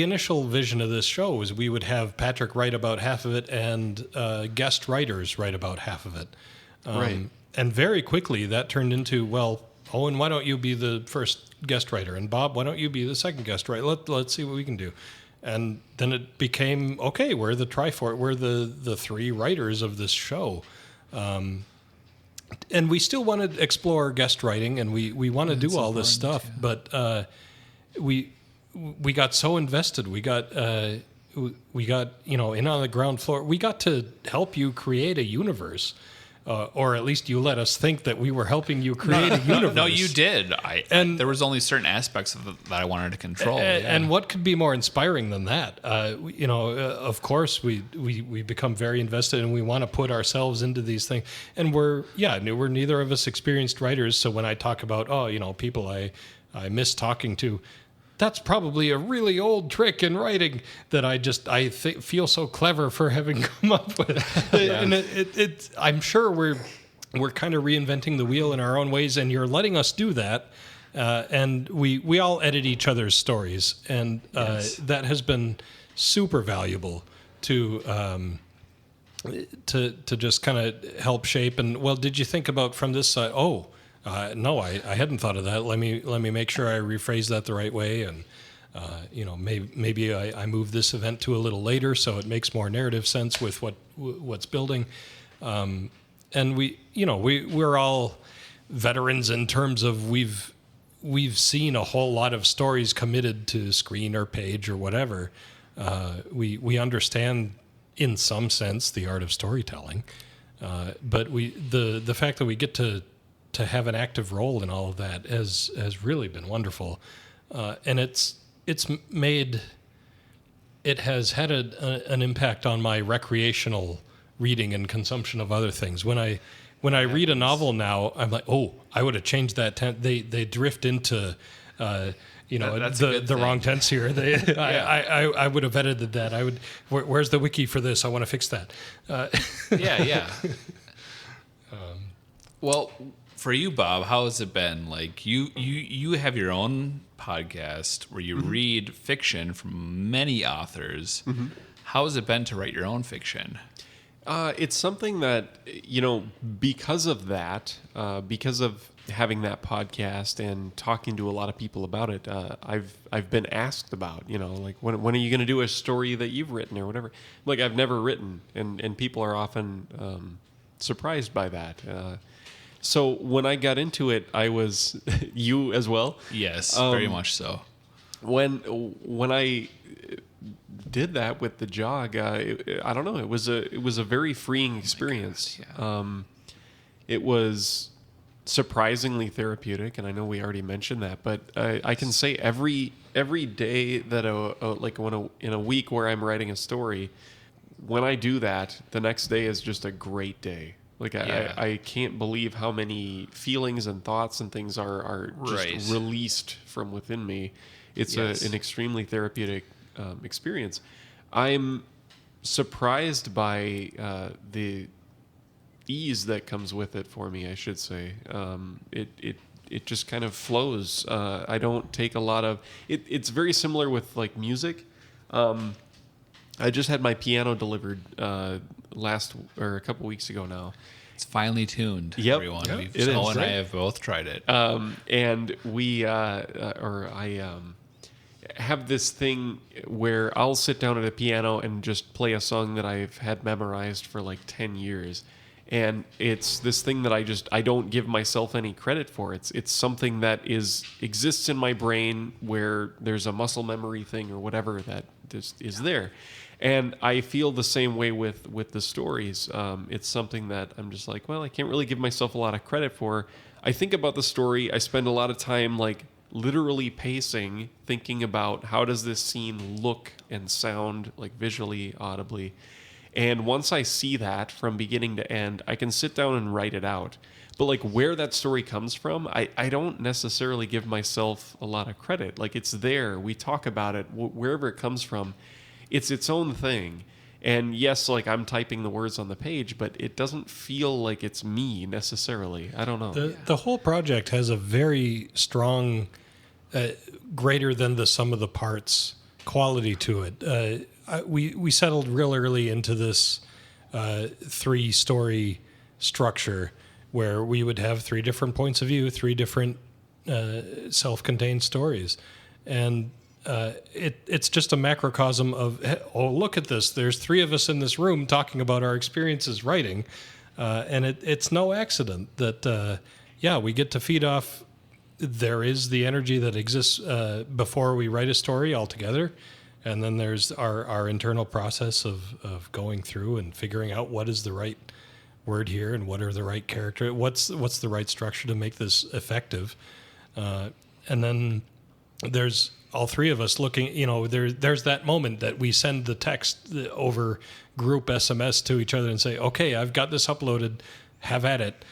initial vision of this show was we would have Patrick write about half of it and guest writers write about half of it. Right. And very quickly that turned into, well, Owen, why don't you be the first guest writer? And Bob, why don't you be the second guest writer? Let's see what we can do. And then it became, okay, we're the Trifort. We're the three writers of this show. And we still want to explore guest writing, and we want to do all this stuff. Yeah. But we got so invested. We got in on the ground floor. We got to help you create a universe. or at least you let us think that we were helping you create a universe. No, you did. There was only certain aspects of that I wanted to control. And what could be more inspiring than that? Of course, we become very invested, and we want to put ourselves into these things. And we're neither of us experienced writers. So when I talk about, people I miss talking to, that's probably a really old trick in writing that I feel so clever for having come up with. Yeah. And I'm sure we're kind of reinventing the wheel in our own ways, and you're letting us do that. And we all edit each other's stories, and that has been super valuable to just kind of help shape. And well, did you think about from this side? No, I hadn't thought of that. Let me make sure I rephrase that the right way, and maybe I move this event to a little later so it makes more narrative sense with what's building. And we're all veterans in terms of we've seen a whole lot of stories committed to screen or page or whatever. We understand in some sense the art of storytelling, but the fact that we get to have an active role in all of that has really been wonderful, and it has had an impact on my recreational reading and consumption of other things. When I read a novel now, I'm like, I would have changed that tense. They drift into the wrong tense here. I would have edited that. I would. Where's the wiki for this? I want to fix that. Yeah. Well, for you, Bob, how has it been? Like you have your own podcast where you read fiction from many authors. Mm-hmm. How has it been to write your own fiction? It's something that, because of that, because of having that podcast and talking to a lot of people about it, I've been asked about, like when are you going to do a story that you've written or whatever? Like I've never written, and people are often surprised by that. So when I got into it, I was you as well. Yes, very much so. When I did that with the jog, I don't know. It was a very freeing experience. It was surprisingly therapeutic, and I know we already mentioned that, but I can say every day that in a week where I'm writing a story, when I do that, the next day is just a great day. Like I can't believe how many feelings and thoughts and things are just released from within me. It's an extremely therapeutic experience. I'm surprised by the ease that comes with it for me, I should say. It just kind of flows. I don't take a lot of it. It's very similar with like music. I just had my piano delivered a couple weeks ago now. It's finely tuned, yep. Everyone. Yep. Owen and I have both tried it. And we, I have this thing where I'll sit down at a piano and just play a song that I've had memorized for like 10 years. And it's this thing that I don't give myself any credit for. It's something that exists in my brain where there's a muscle memory thing or whatever that just is there. And I feel the same way with the stories. It's something that I'm just like, well, I can't really give myself a lot of credit for. I think about the story. I spend a lot of time like literally pacing, thinking about how does this scene look and sound, like visually, audibly. And once I see that from beginning to end, I can sit down and write it out. But like where that story comes from, I don't necessarily give myself a lot of credit. Like it's there. We talk about it. Wherever it comes from, it's its own thing. And yes, like I'm typing the words on the page, but it doesn't feel like it's me necessarily. I don't know. The whole project has a very strong, greater than the sum of the parts quality to it. We settled real early into this 3-story structure where we would have 3 different points of view, 3 different self-contained stories. And it's just a macrocosm of, look at this. There's 3 of us in this room talking about our experiences writing. And it's no accident that, we get to feed off. There is the energy that exists before we write a story altogether. And then there's our internal process of going through and figuring out what is the right word here, and what are the right character? What's the right structure to make this effective? And then there's all three of us looking. There's that moment that we send the text over group SMS to each other and say, "Okay, I've got this uploaded. Have at it."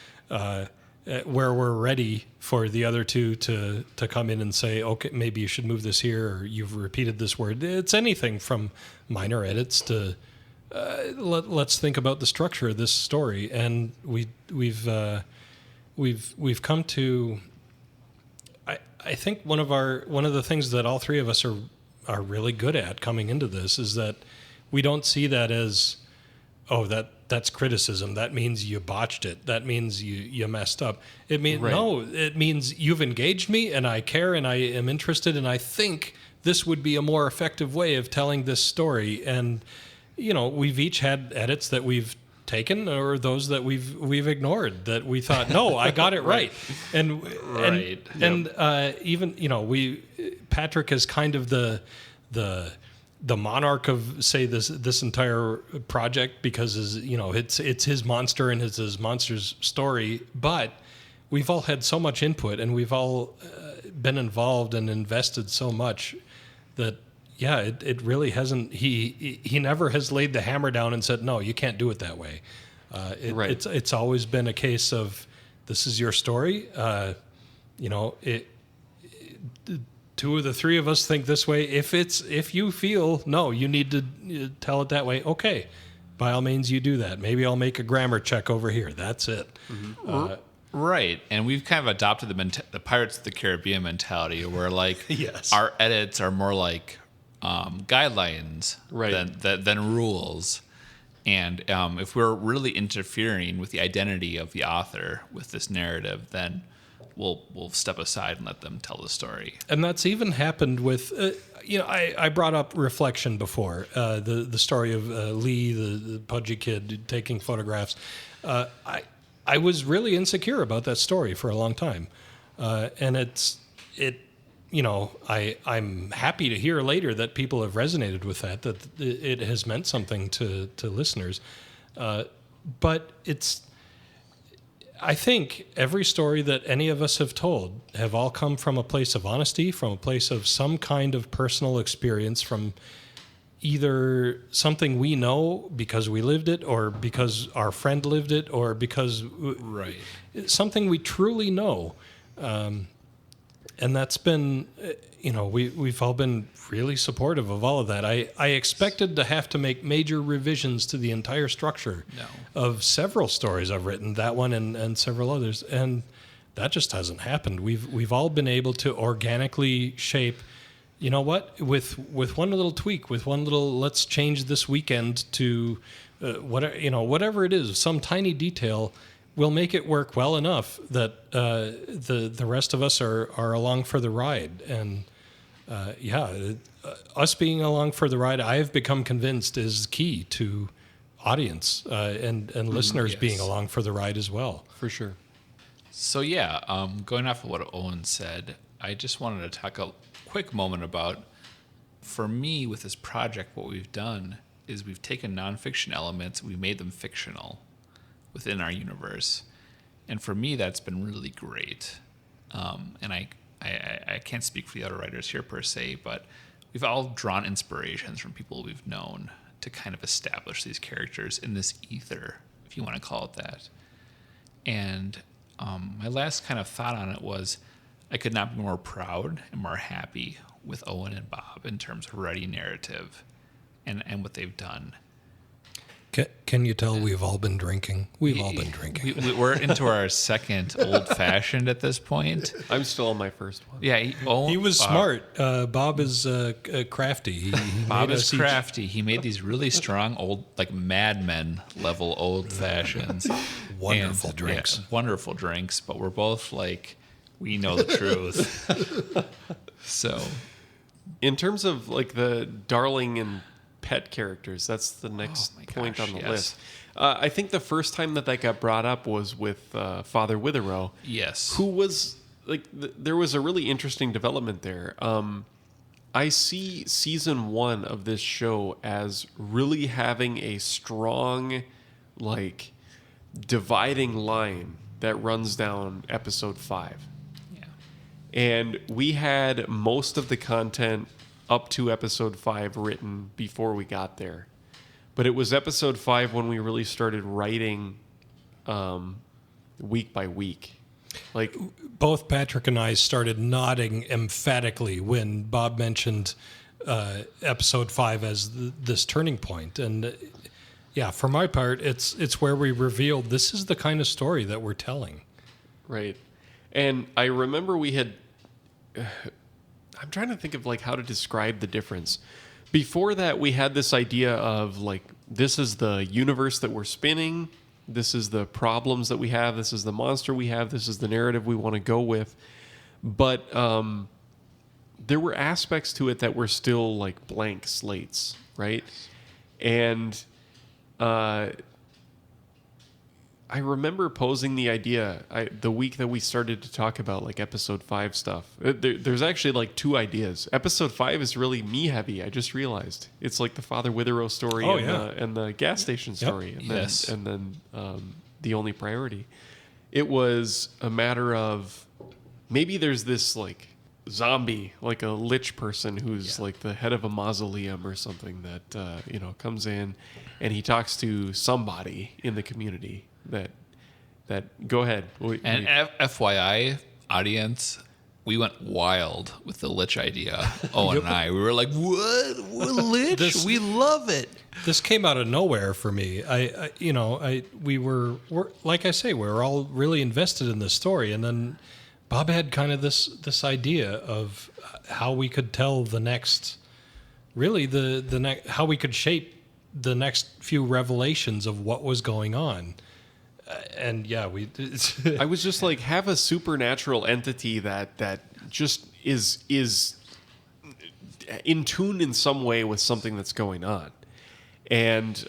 Where we're ready for the other two to come in and say, "Okay, maybe you should move this here," or "You've repeated this word." It's anything from minor edits to let's think about the structure of this story. And we've come to. I think one of the things that all three of us are really good at coming into this is that we don't see that as, oh, that's criticism. That means you botched it. That means you messed up. It means no. It means you've engaged me, and I care, and I am interested, and I think this would be a more effective way of telling this story. And we've each had edits that we've taken, or those that we've ignored, that we thought, no, I got it right. And even Patrick is kind of the monarch of, say, this entire project, because it's his monster and it's his monster's story. But we've all had so much input, and we've all been involved and invested so much that it really hasn't. He never has laid the hammer down and said, no, you can't do it that way. It's always been a case of, this is your story. Two of the three of us think this way. If you feel, no, you need to tell it that way, okay, by all means you do that. Maybe I'll make a grammar check over here. That's it. Mm-hmm. Right. And we've kind of adopted the Pirates of the Caribbean mentality, where yes. Our edits are more like guidelines than rules. And if we're really interfering with the identity of the author with this narrative, then we'll step aside and let them tell the story. And that's even happened with, I brought up Reflection before, the story of Lee, the pudgy kid taking photographs. I was really insecure about that story for a long time, and I'm happy to hear later that people have resonated with that it has meant something to listeners. But I think every story that any of us have told have all come from a place of honesty, from a place of some kind of personal experience, from either something we know because we lived it, or because our friend lived it, or because something we truly know. And that's been, we've all been really supportive of all of that. I expected to have to make major revisions to the entire structure of several stories I've written, that one and several others, and that just hasn't happened. We've all been able to organically shape, with one little tweak, with one little, let's change this weekend to whatever it is, some tiny detail will make it work well enough that the rest of us are along for the ride. And us being along for the ride, I have become convinced, is key to audience and listeners being along for the ride as well. For sure. So going off of what Owen said, I just wanted to talk a quick moment about, for me with this project, what we've done is we've taken nonfiction elements, we made them fictional within our universe. And for me, that's been really great. And I can't speak for the other writers here per se, but we've all drawn inspirations from people we've known to kind of establish these characters in this ether, if you want to call it that. And my last kind of thought on it was, I could not be more proud and more happy with Owen and Bob in terms of writing narrative and what they've done. Can you tell we've all been drinking? We've all been drinking. We're into our second old-fashioned at this point. I'm still on my first one. Yeah, he was smart. Bob is crafty. Bob is crafty. He made these really strong old, like Mad Men level old-fashions. Wonderful drinks. Yeah, wonderful drinks, but we're both like, we know the truth. So, in terms of like the darling and pet characters, that's the next point on the list. I think the first time that got brought up was with Father Witherow. Yes. Who was like, there was a really interesting development there. I see season 1 of this show as really having a strong, like, dividing line that runs down episode 5. Yeah. And we had most of the content up to episode 5 written before we got there. But it was episode 5 when we really started writing week by week. Like, both Patrick and I started nodding emphatically when Bob mentioned episode 5 as this turning point. And yeah, for my part, it's where we revealed this is the kind of story that we're telling. right. And I remember we had... I'm trying to think of like how to describe the difference. Before that, we had this idea of like, this is the universe that we're spinning. This is the problems that we have. This is the monster we have. This is the narrative we want to go with. But there were aspects to it that were still like blank slates, right? And I remember posing the idea the week that we started to talk about like episode 5 stuff. There's actually like 2 ideas. Episode 5 is really me heavy. I just realized it's like the Father Witherow story and the gas station story, and then the only priority. It was a matter of maybe there's this like zombie, like a lich person who's like the head of a mausoleum or something that comes in and he talks to somebody in the community. That go ahead. And FYI, audience, we went wild with the lich idea. Owen and I, we were like, "What? Lich? We love it." This came out of nowhere for me. We were like I say, we were all really invested in this story, and then Bob had kind of this idea of how we could tell the next, really how we could shape the next few revelations of what was going on. And yeah, I was just like, have a supernatural entity that just is in tune in some way with something that's going on, and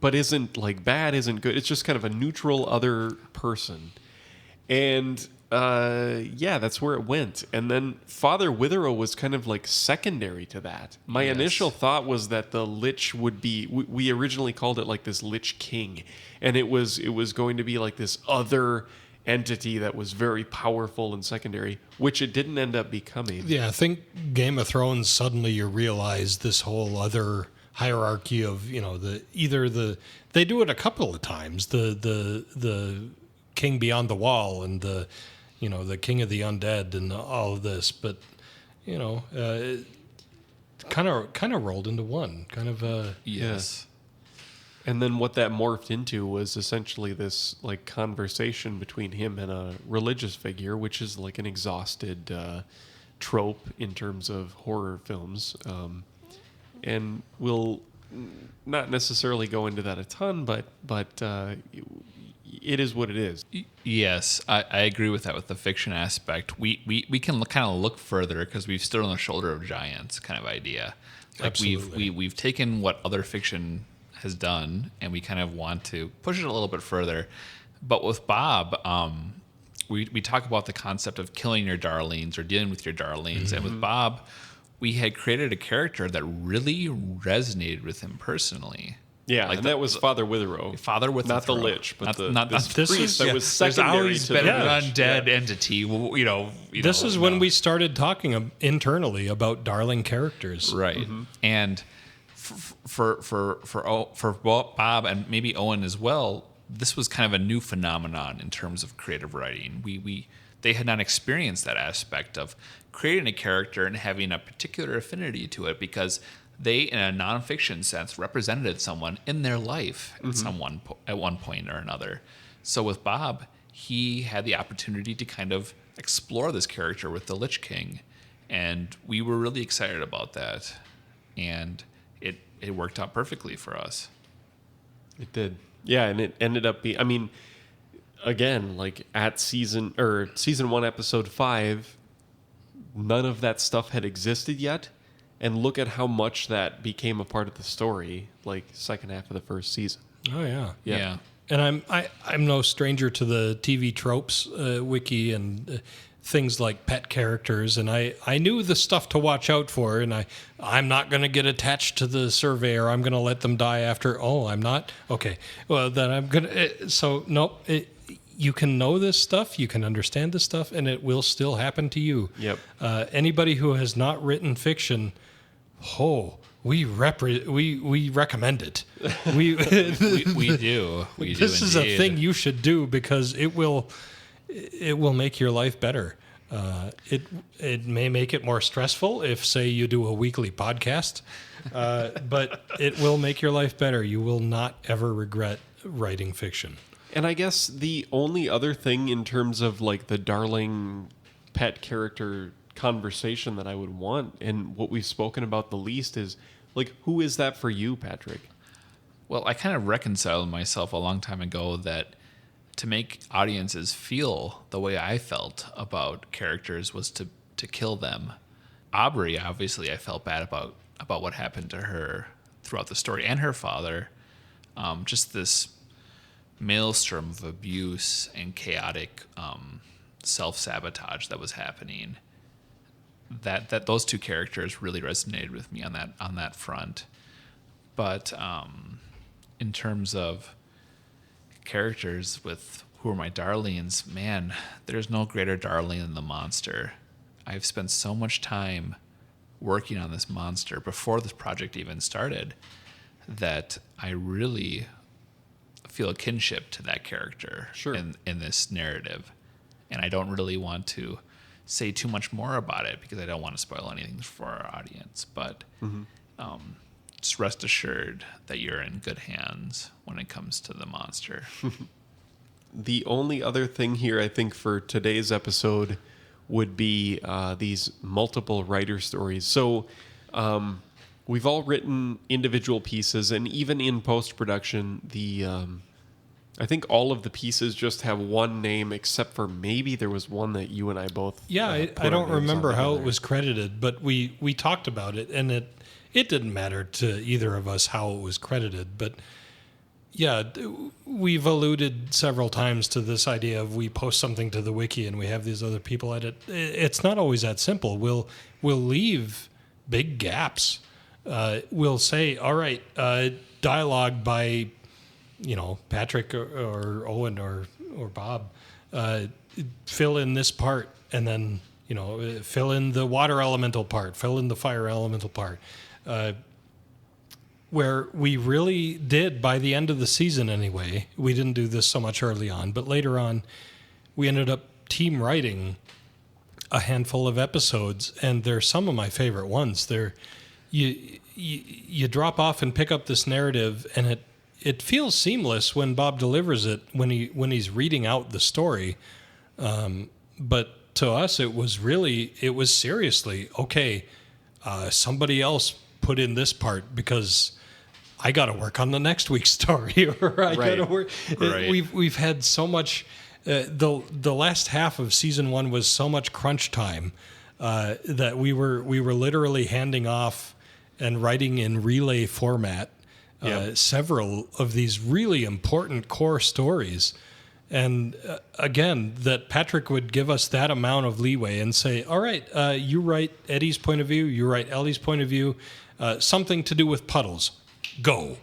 but isn't like bad, isn't good. It's just kind of a neutral other person, and that's where it went. And then Father Witherow was kind of like secondary to that. My initial thought was that the lich would be, we originally called it like this Lich King, and it was going to be like this other entity that was very powerful and secondary, which it didn't end up becoming. Yeah, I think Game of Thrones, suddenly you realize this whole other hierarchy of, they do it a couple of times, the King Beyond the Wall and the King of the Undead and all of this, but it kind of rolled into one, kind of. Yes. And then what that morphed into was essentially this like conversation between him and a religious figure, which is like an exhausted trope in terms of horror films, and we'll not necessarily go into that a ton, but it is what it is. Yes, I agree with that with the fiction aspect. We can kind of look further because we've stood on the shoulder of giants kind of idea. Like Absolutely. we've taken what other fiction has done and we kind of want to push it a little bit further. But with Bob, we talk about the concept of killing your darlings or dealing with your darlings. Mm-hmm. And with Bob, we had created a character that really resonated with him personally. Yeah, like and that was Father Witherow. Father Witherow. Not the lich, but not this priest that was secondary always to been the an lich. undead entity. This is when we started talking internally about darling characters. Right. Mm-hmm. And for Bob and maybe Owen as well, this was kind of a new phenomenon in terms of creative writing. They had not experienced that aspect of creating a character and having a particular affinity to it because they, in a nonfiction sense, represented someone in their life at one point or another. So with Bob, he had the opportunity to kind of explore this character with the Lich King, and we were really excited about that. And it worked out perfectly for us. It did. Yeah, and it ended up being, I mean, again, like at season 1, episode 5, none of that stuff had existed yet. And look at how much that became a part of the story, like second half of the first season. Oh yeah, yeah. And I'm no stranger to the TV tropes wiki and things like pet characters, and I knew the stuff to watch out for, and I'm not going to get attached to the surveyor. I'm going to let them die after. Oh, I'm not? Okay. Well, then I'm going to... So, nope. You can know this stuff, you can understand this stuff, and it will still happen to you. Yep. Anybody who has not written fiction, we recommend it. We do. We do. This is a thing you should do because it will make your life better. It may make it more stressful if, say, you do a weekly podcast, but it will make your life better. You will not ever regret writing fiction. And I guess the only other thing in terms of like the darling pet character conversation that I would want, and what we've spoken about the least, is like, who is that for you, Patrick? Well, I kind of reconciled myself a long time ago that to make audiences feel the way I felt about characters was to kill them. Aubrey, obviously, I felt bad about what happened to her throughout the story, and her father. Just this maelstrom of abuse and chaotic self-sabotage that was happening. That those two characters really resonated with me on that front. But in terms of characters with who are my darlings, man, there's no greater darling than the monster. I've spent so much time working on this monster before this project even started that I really feel a kinship to that character in this narrative. And I don't really want to say too much more about it because I don't want to spoil anything for our audience. But just rest assured that you're in good hands when it comes to the monster. The only other thing here, I think, for today's episode would be these multiple writer stories. So we've all written individual pieces, and even in post-production, I think all of the pieces just have one name, except for maybe there was one that you and I both... Yeah, I don't remember how it was credited, but we talked about it, and it didn't matter to either of us how it was credited. But yeah, we've alluded several times to this idea of we post something to the wiki and we have these other people edit. It's not always that simple. We'll leave big gaps. We'll say, all right, dialogue by... Patrick or Owen or Bob, fill in this part, and then, fill in the water elemental part, fill in the fire elemental part. Where we really did, by the end of the season anyway, we didn't do this so much early on, but later on, we ended up team writing a handful of episodes, and they're some of my favorite ones. You drop off and pick up this narrative, and it feels seamless when Bob delivers it, when he's reading out the story. But to us, it was seriously, okay, somebody else put in this part because I got to work on the next week's story, or I got to work. Right. We've had so much. The last half of season 1 was so much crunch time that we were literally handing off and writing in relay format. Several of these really important core stories. And again, that Patrick would give us that amount of leeway and say, all right, you write Eddie's point of view, you write Ellie's point of view, something to do with puddles. Go.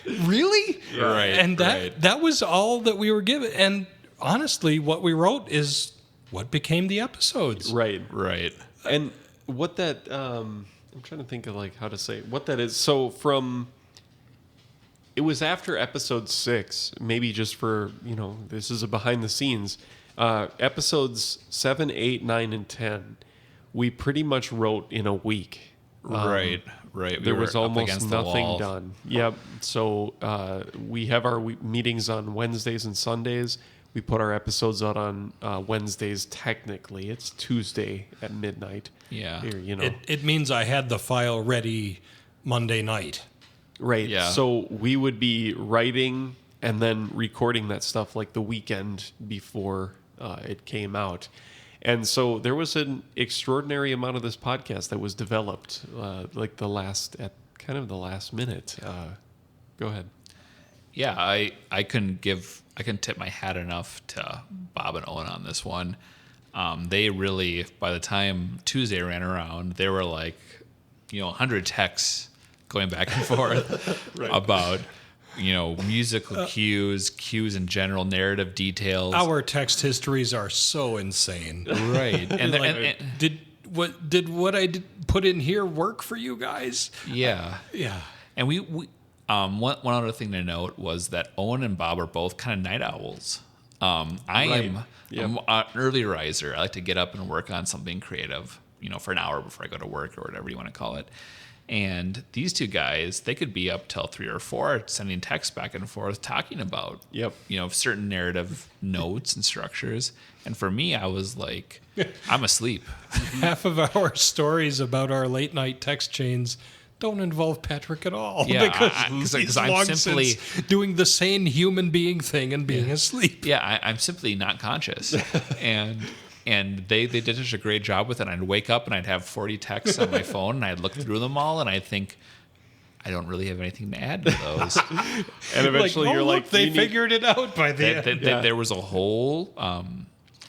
Really? Right. And that was all that we were given. And honestly, what we wrote is what became the episodes. Right. And what that... I'm trying to think of how to say what that is. So it was after episode 6, maybe just for, this is a behind the scenes. Episodes 7, 8, 9, and 10, we pretty much wrote in a week. Right. There was almost nothing done. Yep. So we have our meetings on Wednesdays and Sundays. We put our episodes out on Wednesdays. Technically, it's Tuesday at midnight. Yeah. Here, It means I had the file ready Monday night. Right. Yeah. So we would be writing and then recording that stuff like the weekend before it came out. And so there was an extraordinary amount of this podcast that was developed at the last minute. Go ahead. Yeah, I couldn't tip my hat enough to Bob and Owen on this one. They really, by the time Tuesday ran around, there were like, 100 texts going back and forth about, musical cues in general, narrative details. Our text histories are so insane. Right. Did what I put in here work for you guys? Yeah. Yeah. And we one other thing to note was that Owen and Bob are both kind of night owls. I'm an early riser. I like to get up and work on something creative, for an hour before I go to work or whatever you want to call it. And these two guys, they could be up till 3 or 4 sending texts back and forth talking about, certain narrative notes and structures. And for me, I was like, I'm asleep. Half of our stories about our late night text chains don't involve Patrick at all. Yeah, because he's I'm long simply since doing the sane human being thing and being asleep. Yeah, I'm simply not conscious. And they did such a great job with it. I'd wake up and I'd have 40 texts on my phone and I'd look through them all and I'd think, I don't really have anything to add to those. And eventually you're like, they figured it out by the end. There was a whole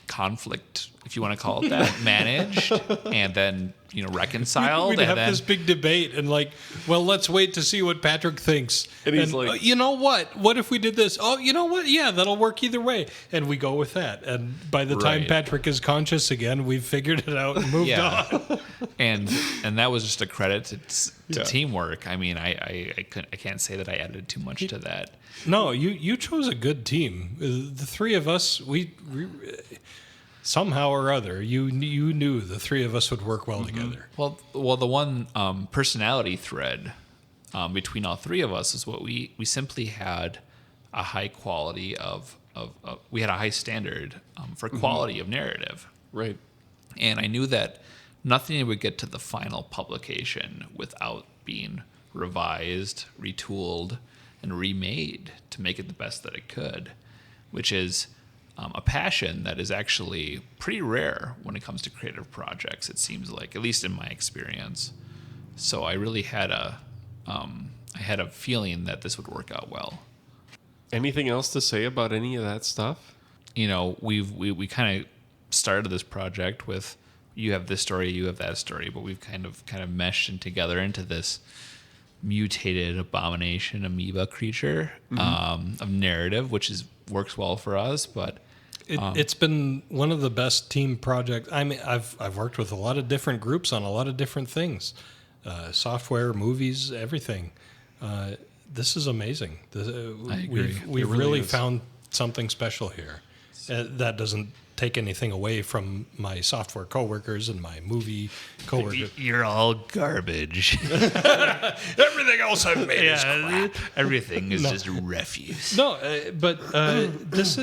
conflict, if you want to call it that, managed and then reconciled. We'd have this big debate and let's wait to see what Patrick thinks. And he's like, you know what? What if we did this? Oh, you know what? Yeah, that'll work either way. And we go with that. And by the time Patrick is conscious again, we've figured it out and moved on. and that was just a credit to teamwork. I mean, I can't say that I added too much to that. No, you chose a good team. The three of us, we somehow or other, you knew the three of us would work well together. Well, the one personality thread between all three of us is what we simply had a high quality of we had a high standard for quality of narrative. Right. And I knew that nothing would get to the final publication without being revised, retooled, and remade to make it the best that it could, which is a passion that is actually pretty rare when it comes to creative projects, it seems like, at least in my experience. So I really had a feeling that this would work out well. Anything else to say about any of that stuff? We kind of started this project with, you have this story, you have that story, but we've kind of meshed together into this mutated abomination amoeba creature of narrative, which works well for us. But it's been one of the best team projects. I mean, I've worked with a lot of different groups on a lot of different things, software, movies, everything. This is amazing. I agree. We've really found something special here. That doesn't take anything away from my software coworkers and my movie coworkers. You're all garbage. Everything else I've made is crap. Everything is just refuse. No, but this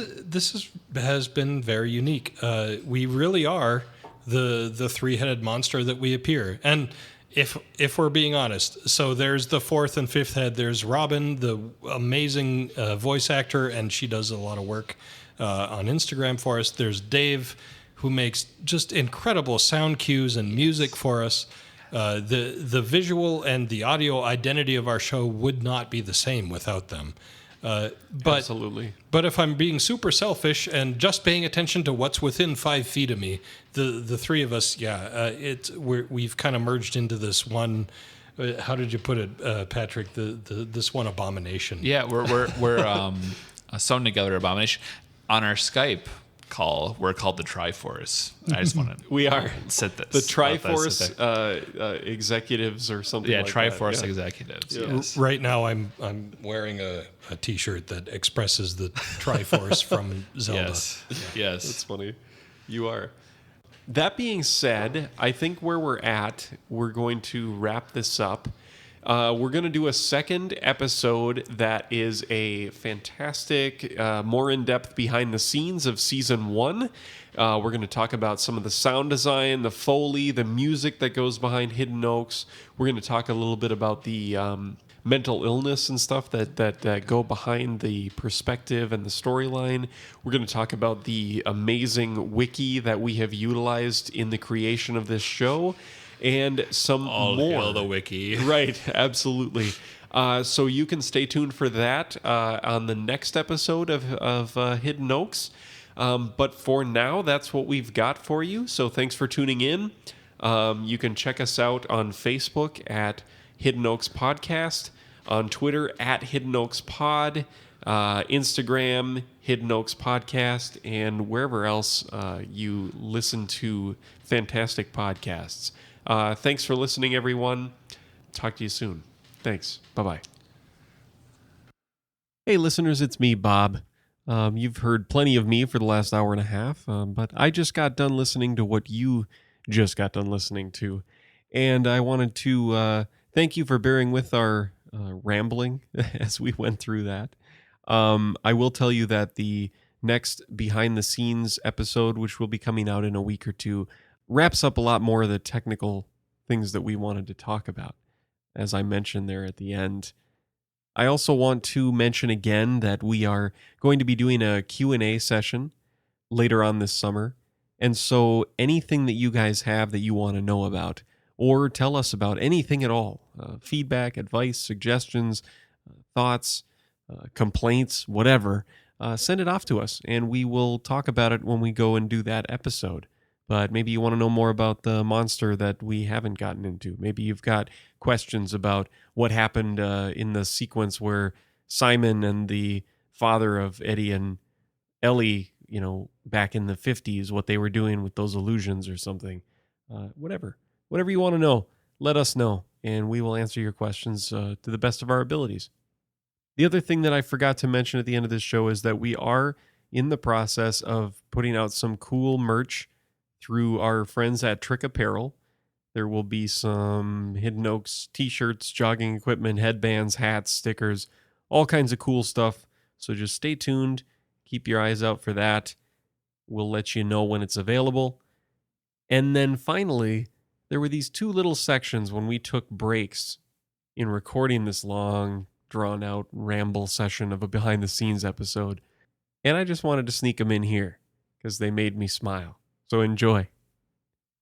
has been very unique. We really are the three-headed monster that we appear. And if we're being honest, so there's the fourth and fifth head. There's Robin, the amazing voice actor, and she does a lot of work on Instagram for us. There's Dave, who makes just incredible sound cues and music for us. The visual and the audio identity of our show would not be the same without them. Absolutely. But if I'm being super selfish and just paying attention to what's within 5 feet of me, the three of us, we've kind of merged into this one. How did you put it, Patrick? This one abomination. Yeah, we're sewn together abomination. On our Skype call, we're called the Triforce. I just want to we are set this. The Triforce executives or something. Yeah, like Triforce that. executives. Yeah. Yes. Right now, I'm wearing a T-shirt that expresses the Triforce from Zelda. Yes. Yes. That's funny. You are. That being said, I think where we're at, we're going to wrap this up. We're going to do a second episode that is a fantastic, more in-depth behind the scenes of season 1. We're going to talk about some of the sound design, the Foley, the music that goes behind Hidden Oaks. We're going to talk a little bit about the mental illness and stuff that go behind the perspective and the storyline. We're going to talk about the amazing wiki that we have utilized in the creation of this show. And some All more. hail the wiki. Right, absolutely. So you can stay tuned for that on the next episode of Hidden Oaks. But for now, that's what we've got for you. So thanks for tuning in. You can check us out on Facebook at Hidden Oaks Podcast, on Twitter at Hidden Oaks Pod, Instagram, Hidden Oaks Podcast, and wherever else you listen to fantastic podcasts. Thanks for listening, everyone. Talk to you soon. Thanks. Bye-bye. Hey, listeners, it's me, Bob. You've heard plenty of me for the last hour and a half, but I just got done listening to what you just got done listening to. And I wanted to thank you for bearing with our rambling as we went through that. I will tell you that the next behind-the-scenes episode, which will be coming out in a week or two, wraps up a lot more of the technical things that we wanted to talk about, as I mentioned there at the end. I also want to mention again that we are going to be doing a Q&A session later on this summer. And so anything that you guys have that you want to know about, or tell us about anything at all, feedback, advice, suggestions, thoughts, complaints, whatever, send it off to us, and we will talk about it when we go and do that episode. But maybe you want to know more about the monster that we haven't gotten into. Maybe you've got questions about what happened in the sequence where Simon and the father of Eddie and Ellie, back in the 50s, what they were doing with those illusions or something. Whatever you want to know, let us know, and we will answer your questions to the best of our abilities. The other thing that I forgot to mention at the end of this show is that we are in the process of putting out some cool merch through our friends at Trick Apparel. There will be some Hidden Oaks t-shirts, jogging equipment, headbands, hats, stickers, all kinds of cool stuff. So just stay tuned. Keep your eyes out for that. We'll let you know when it's available. And then finally, there were these two little sections when we took breaks in recording this long, drawn-out ramble session of a behind-the-scenes episode. And I just wanted to sneak them in here because they made me smile. So enjoy.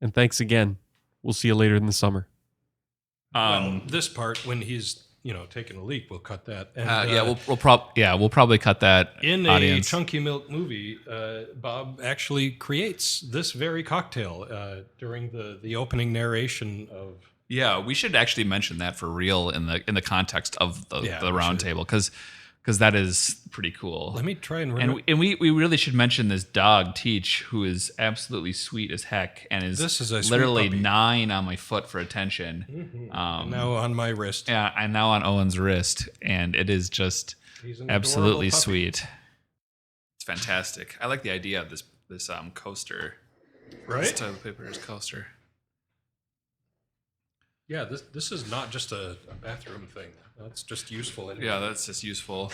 And thanks again. We'll see you later in the summer. This part, when he's taking a leak, we'll cut that. And, we'll probably cut that. In audience. a Chunky Milk movie, Bob actually creates this very cocktail during the opening narration of. Yeah, we should actually mention that for real in the context of the round table, because that is pretty cool. Let me try and remember. And we really should mention this dog, Teach, who is absolutely sweet as heck and is literally gnawing on my foot for attention. Mm-hmm. Now on my wrist. Yeah, and now on Owen's wrist, and it is just absolutely sweet. It's fantastic. I like the idea of this coaster. Right? This toilet paper is coaster. Yeah, this is not just a bathroom thing. That's just useful. Yeah, that's just useful.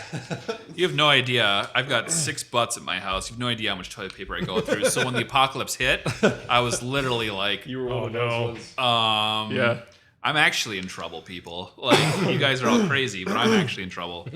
You have no idea. I've got 6 butts at my house. You have no idea how much toilet paper I go through. So when the apocalypse hit, I was literally like, You were one of those ones. Yeah. I'm actually in trouble, people. Like, you guys are all crazy, but I'm actually in trouble.